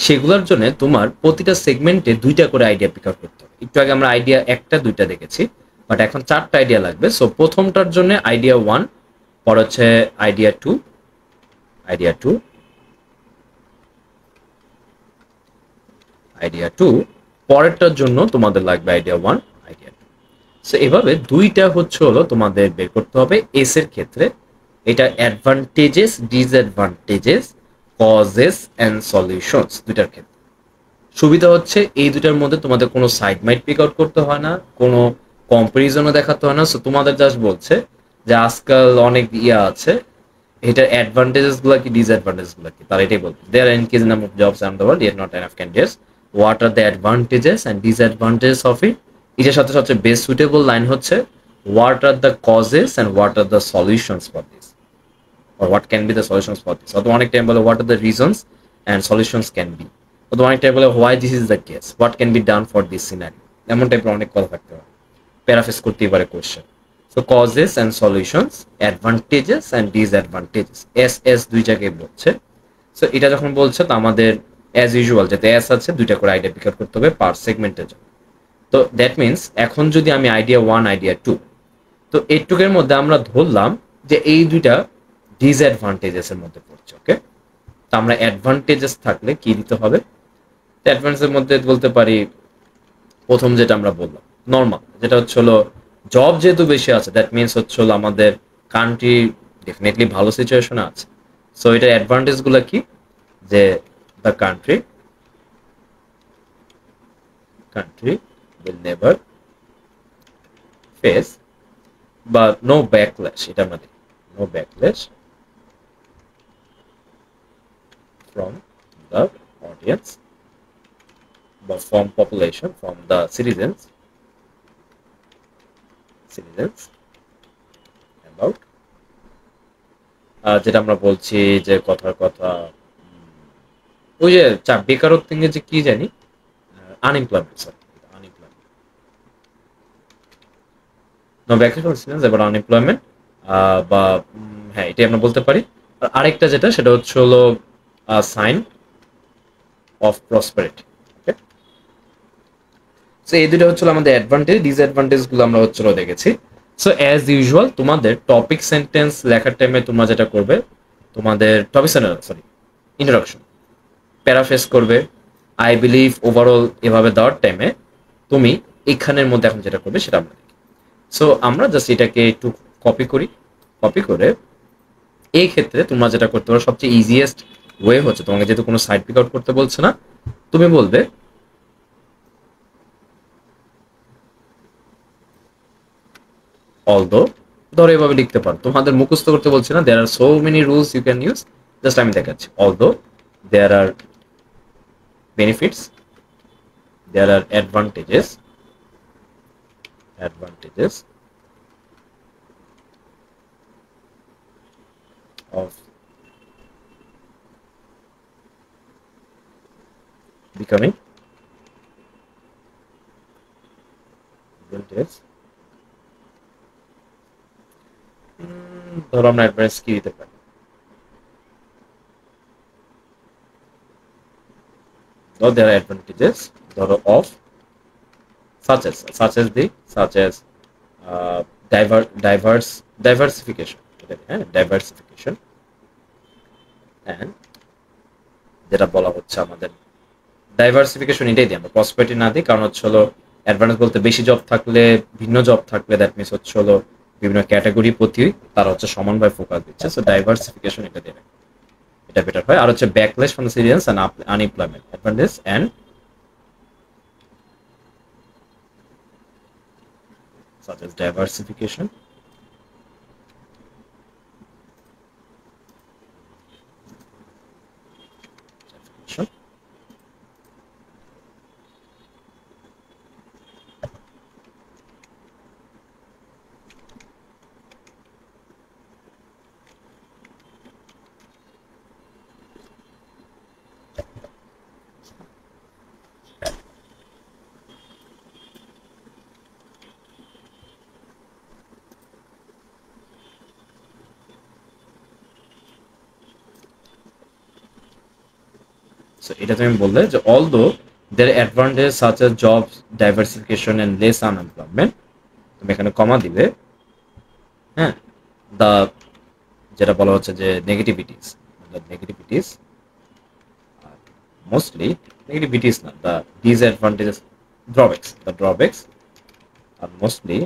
সেগুলোর জন্য তোমার প্রতিটা সেগমেন্টে দুইটা করে আইডিয়া পিক আউট করতে হবে। একটু আগে আমরা আইডিয়া একটা দুইটা দেখেছি, বাট এখন 4টা আইডিয়া লাগবে। সো প্রথমটার জন্য আইডিয়া 1, পর হচ্ছে আইডিয়া 2, আইডিয়া 2, আইডিয়া 2, পরেরটার জন্য তোমাদের লাগবে আইডিয়া 1, আইডিয়া 2। সো এভাবে দুইটা হলো তোমাদের বের করতে হবে এস এর ক্ষেত্রে। এটা advantages disadvantages causes and solutions দুইটার ক্ষেত্রে। সুবিধা হচ্ছে এই দুইটার মধ্যে তোমাদের কোনো সাইড মাইট পিক আউট করতে হয় না, কোনো কম্পারিজনও দেখাতে হয় না। সো তোমাদের জাস্ট বলছে যে আজকাল অনেক আছে, এটার অ্যাডভান্টেজেস গুলা কি ডিসঅ্যাডভান্টেজ গুলা কি, তারা এটাই বলবে। There are increasing number of jobs around the world, yet not enough candidates, what are the advantages and disadvantages of it. এটার সাথে সবচেয়ে বেস্ট সুইটেবল লাইন হচ্ছে what are the causes and what are the solutions for this, or what can be the solutions for this. অথবা অনেক time বলে what are the reasons and solutions can be, অথবা অনেক time বলে why this is the case, what can be done for this scenario। এমন টাইপের অনেক কথা থাকতে পারে, প্যারাফ্রেজ করতেই পারে question. So causes and solutions, advantages and disadvantages, S দুই জায়গায় বলছে। সো এটা যখন বলছে তো আমাদের অ্যাজ ইউজুয়াল যাতে এস আছে দুইটা করে আইডিয়া পিক আউট করতে হবে পার সেগমেন্টের জন্য। তো দ্যাট মিনস এখন যদি আমি আইডিয়া 1 আইডিয়া 2, তো এইটুকের মধ্যে আমরা ধরলাম যে এই দুইটা ডিসঅ্যাডভান্টেজেস এর মধ্যে পড়ছে। ওকে, তো আমরা অ্যাডভান্টেজেস থাকলে কি দিতে হবে? অ্যাডভান্টেজের মধ্যে বলতে পারি প্রথম যেটা আমরা বললাম নর্মাল, যেটা হলো জব যেহেতু বেশি আছে, দ্যাট মিনস হলো আমাদের কান্ট্রি ডেফিনেটলি ভালো সিচুয়েশনে আছে। সো এটার অ্যাডভান্টেজ গুলো কি, যে the country will never face বা নো ব্যাকল্যাশ, এটা আমরা দেখি no backlash from the audience or from population, from the citizens about যেটা আমরা বলছি যে কথার কথা ওই যে বেকারত্ব ইংরেজি কি জানি, আনএমপ্লয়মেন্ট, আনএমপ্লয়মেন্ট, নো ব্যাকল্যাশ এবার আনএমপ্লয়মেন্ট, বা হ্যাঁ এটাই আমরা বলতে পারি। আর আরেকটা যেটা সেটা হলো sign of prosperity. Okay, so এই দুটো হচ্ছিল আমাদের অ্যাডভান্টেজ। ডিসঅ্যাডভান্টেজ গুলো আমরা দেখেছি। সো অ্যাজ ইউজুয়াল তোমাদের টপিক সেন্টেন্স লেখার টাইমে তোমরা যেটা করবে, তোমাদের টপিক সেন্টেন্স ইন্ট্রোডাকশন প্যারাফ্রেজ করবে। আই বিলিভ ওভারঅল এভাবে দেওয়ার টাইমে তুমি এখানের মধ্যে এখন যেটা করবে সেটা আমরা দেখি। সো আমরা জাস্ট এটাকে একটু কপি করে এই ক্ষেত্রে তোমরা যেটা করতে পারো সবচেয়ে ইজিয়েস্ট ওয়ে হচ্ছে, তোমাকে যেহেতু কোনো সাইড পিক আউট করতে বলছে না, তুমি বলবে অলদো, ধরো এভাবে লিখতে পারো, তোমাদের মুখস্থ করতে বলছে না। There are so many rules you can use, just আমি দেখাচ্ছি। Although there are benefits, there are advantages of becoming ধরো আমরা অ্যাডভান্স কি দিতে পারি, there are advantages ধরো of such as diversification, diversification and যেটা বলা হচ্ছে আমাদের ডাইভার্সিফিকেশন, এটাই দিই আমরা, প্রসপেরিটি না দিই। কারণ হলো অ্যাডভান্টেজ বলতে বেশি জব থাকলে, ভিন্ন জব থাকলে, দ্যাট মিনস হলো বিভিন্ন ক্যাটাগরি প্রতি তারা সমানভাবে ফোকাস দিচ্ছে। সো ডাইভার্সিফিকেশন এটা দেবে, এটা বেটার হয়। আর হচ্ছে backlash from the citizens and unemployment, advantage and such as diversification so এটা তুমি বললে যে although there are advantages such as jobs diversification and less unemployment, তুমি এখানে কমা দিবে, হ্যাঁ, দ্য যেটা বলা হচ্ছে যে নেগেটিভিটিস মোস্টলি negativities না, the disadvantages, drawbacks are mostly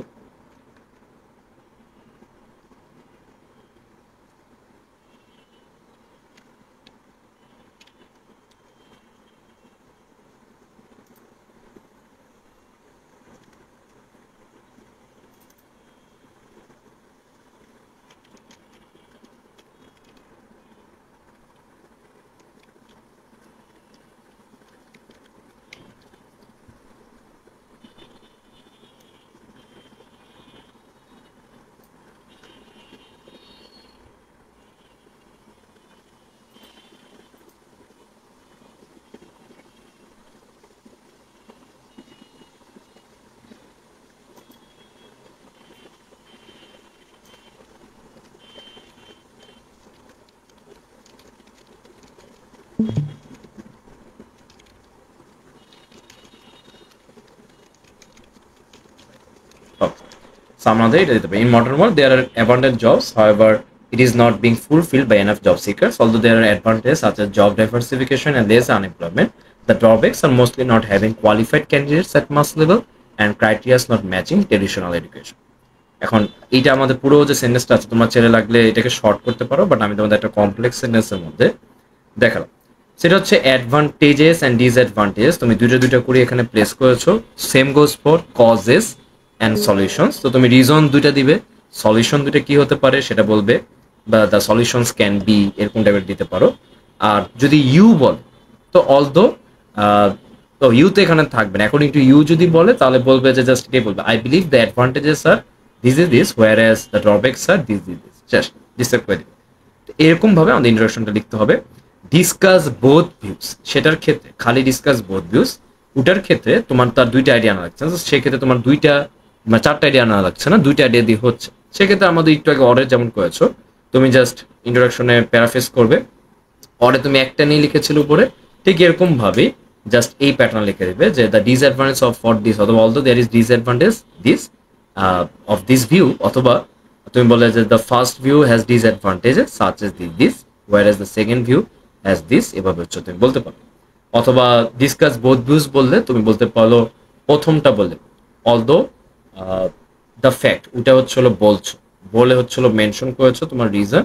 some other in modern world there are abundant jobs, however it is not being fulfilled by enough job seekers. Although there are advantages such as job diversification and less unemployment, the drawbacks are mostly not having qualified candidates at mass level and criteria is not matching traditional education. এখন এইটা আমাদের পুরো যে সেন্টেন্সটা আছে তোমার ছেলে লাগলে এটাকে শর্ট করতে পারো, বাট আমি তোমাদের একটা কমপ্লেক্স সেন্টেন্সের মধ্যে দেখালাম। সেটা হচ্ছে অ্যাডভান্টেজেস অ্যান্ড ডিসঅ্যাডভান্টেজেস, তুমি দুইটা করে এখানে প্লেস করেছো। Same goes for causes and solutions, তো তুমি রিজন দুইটা দিবে, সলিউশন দুইটা কি হতে পারে সেটা বলবে, বা দ্য সলিউশনস ক্যান বি এরকম টাইপের দিতে পারো। আর যদি ইউ বলে তো অলদো তো ইউ তো এখানে থাকবে না, অ্যাকর্ডিং টু ইউ যদি বলে তাহলে বলবে যে জাস্ট এটাই বলবে, I believe the advantages are this is this whereas the drawbacks are this is this, just describe করে দিবে। এরকম ভাবে আমাদের ইন্ট্রোডাকশনটা লিখতে হবে। ডিসকাস বোথ ভিউস, সেটার ক্ষেত্রে খালি ডিসকাস বোথ ভিউস, ওটার ক্ষেত্রে তোমার তার দুইটা আইডিয়া আনা লাগছে না, সেক্ষেত্রে তোমার দুইটা মানে চারটা আইডিয়া আনা লাগছে না, দুইটা আইডিয়া দিয়ে হচ্ছে। সেক্ষেত্রে আমাদের একটু আগে অর্ডার যেমন করেছো, তুমি জাস্ট ইন্ট্রোডাকশনে প্যারাফেস করবে, অর্ডার তুমি একটা নিয়ে লিখেছিল উপরে, ঠিক এরকম ভাবে জাস্ট এই প্যাটার্ন লিখে দেবে যে the disadvantage of for this, অথবা although there is disadvantage this of this view, অথবা তুমি বলে যে the first view has disadvantages such as this whereas the second view has this, এভাবে হচ্ছে তুমি বলতে পারো। অথবা ডিসকাস বোথ ভিউজ বললে তুমি বলতে পারো প্রথমটা বললে অলদো দ্য ফ্যাক্ট, ওটা হচ্ছিল বলছো, বলে হচ্ছিল মেনশন করেছো তোমার রিজন,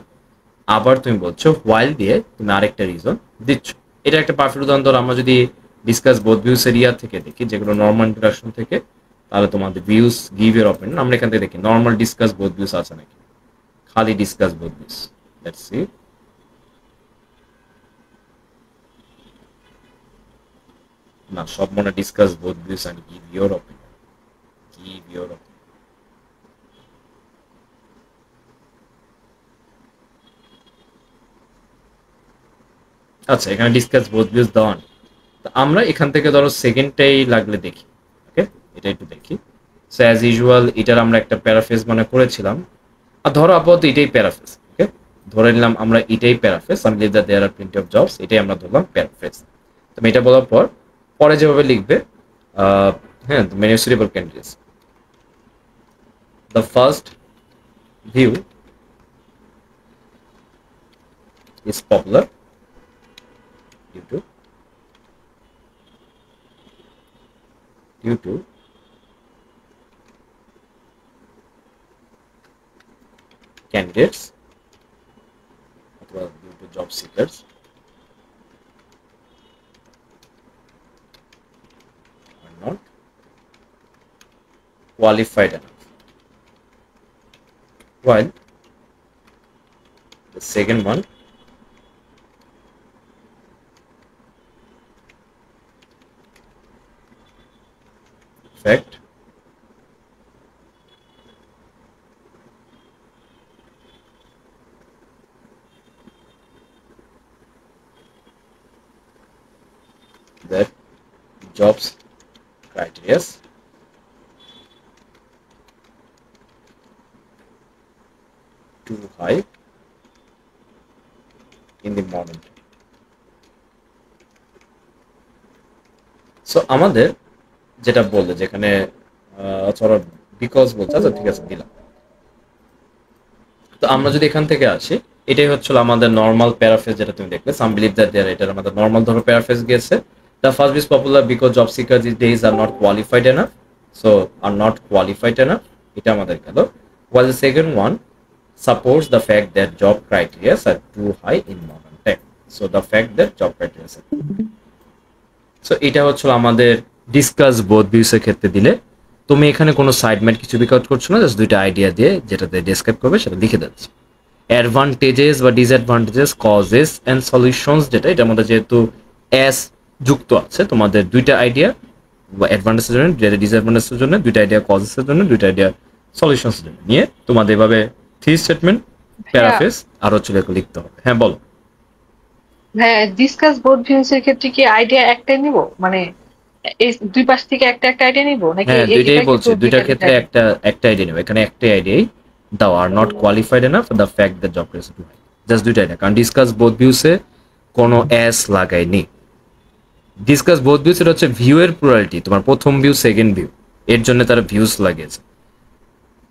আবার তুমি বলছো হোয়াইল দিয়ে তুমি আরেকটা রিজন দিচ্ছ। এটা একটা পারফেক্ট উদাহরণ। ধরো আমরা যদি ডিসকাস বোথ ভিউস এরিয়া থেকে দেখি, যেগুলো নর্মাল ইন্ট্রোডাকশন থেকে, তাহলে তোমাদের ভিউস গিভ এর অপিনিয়ন, আমরা এখান থেকে দেখি নর্মাল ডিসকাস বোথ ভিউস আছে নাকি, খালি discuss both views, let's see. না, সব মনে discuss both views and give your opinion, give your opinion. আচ্ছা, এখানে ডিসকাস বোথ ভিউজ দেওয়া নেই। তো আমরা এখান থেকে ধরো সেকেন্ডটাই লাগলে দেখি, ওকে, এটা একটু দেখি। সো অ্যাজ ইউজুয়াল এটার আমরা একটা প্যারাফেজ মানে করেছিলাম, আর ধরো আপাতত এটাই প্যারাফেজ, ওকে, ধরে নিলাম আমরা এটাই প্যারাফেজ, আমি believe that there are plenty of jobs, এটাই আমরা ধরলাম প্যারাফেজ। তুমি এটা বলার পর পরে যেভাবে লিখবে, হ্যাঁ, many suitable candidates, the first view is popular due to candidates or due to job seekers are not qualified enough, while the second one fact that jobs criteria too high in the modern time. So আমাদের যেটা বললে যেখানে ধরো because বলছে, আচ্ছা ঠিক আছে দিলাম। তো আমরা যদি এখান থেকে আসি, এটাই হচ্ছিল আমাদের নর্মাল প্যারাফ্রেজ যেটা তুমি দেখলে, সাম বিলিভ দ্যাট দেয়ার, এটার আমাদের নর্মাল ধরো প্যারাফ্রেজ গিয়েছে। The first is popular because job seeker this days R not qualified enough, so R not qualified enough, এটা আমাদের গেল। while the second one supports the fact that job criteria are too high in modern tech, so the fact that job criteria are so এটা হচ্ছিল আমাদের discuss both views এর ক্ষেত্রে দিলে। তুমি এখানে কোনো সাইডমেন্ট কিছু বিক আউট করছো না, জাস্ট দুইটা আইডিয়া দিয়ে যেটাতে ডেসক্রাইব করবে সেটা লিখে দিচ্ছি। অ্যাডভান্টেজেস বা ডিসঅ্যাডভান্টেজেস, কজেস অ্যান্ড সলিউশনস, যেটা এটার মধ্যে যেহেতু এস যুক্ত আছে, তোমাদের দুইটা আইডিয়া বা অ্যাডভান্টেজের জন্য, যেটা ডিসঅ্যাডভান্টেজের জন্য দুইটা আইডিয়া, কজেসের জন্য দুইটা আইডিয়া, সলিউশনস জন্য নিয়ে তোমাদের এভাবে থ্রি স্টেটমেন্ট প্যারাফ্রেজ আর হচ্ছে লিখতে হবে। হ্যাঁ বলো। হ্যাঁ, ডিসকাস বোথ ভিউস এর ক্ষেত্রে কি আইডিয়া একটাই নিব, মানে এই দুই পাশ থেকে একটা একটা আইডিয়া নিব নাকি হ্যাঁ এটা দুইটাই কি বলছি, দুইটার ক্ষেত্রে একটা একটা আইডিয়া নেবে। এখানে একটাই আইডিয়াই দাও, are not qualified enough the fact that job creation too high, just দুইটা আইডিয়া, কারণ ডিসকাস বোথ ভিউসে কোনো এস লাগাইনি। ডিসকাস বোথ ভিউস এটা হচ্ছে ভিউ এর প্লুরালিটি, তোমার প্রথম ভিউ সেকেন্ড ভিউ, এর জন্য তারা ভিউস লাগিয়েছে।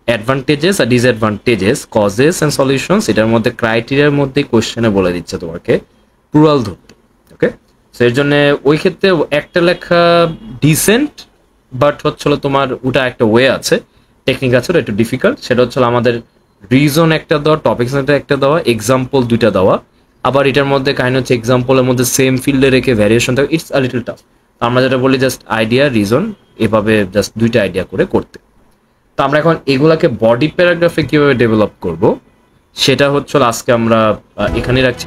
অ্যাডভান্টেজেস আর ডিসঅ্যাডভান্টেজেস, কজেস এন্ড সলিউশনস, এটার মধ্যে ক্রাইটেরিয়ার মধ্যে কোশ্চেনে বলে দিচ্ছে তোমাকে প্লুরাল ধরতে। ওকে, সো এর জন্য ওই ক্ষেত্রে একটা লেখা ডিসেন্ট, বাট হচ্ছিল তোমার ওটা একটা ওয়ে আছে, টেকনিক আছে, ওটা একটু ডিফিকাল্ট। সেটা হচ্ছিল আমাদের রিজন একটা দেওয়া, টপিক একটা দেওয়া, এক্সাম্পল দুইটা দেওয়া, আবার এটার মধ্যে কাহিনী হচ্ছে এক্সাম্পলের মধ্যে সেম ফিল্ডে রেখে ভ্যারিয়েশন থাকে, ইটস আ লিটল টাফ। আমরা যেটা বলি জাস্ট আইডিয়া রিজন, এভাবে জাস্ট দুইটা আইডিয়া করে করতে। তো আমরা এখন এগুলাকে বডি প্যারাগ্রাফে কিভাবে ডেভেলপ করব সেটা হচ্ছে আজকে আমরা এখানে রাখছি।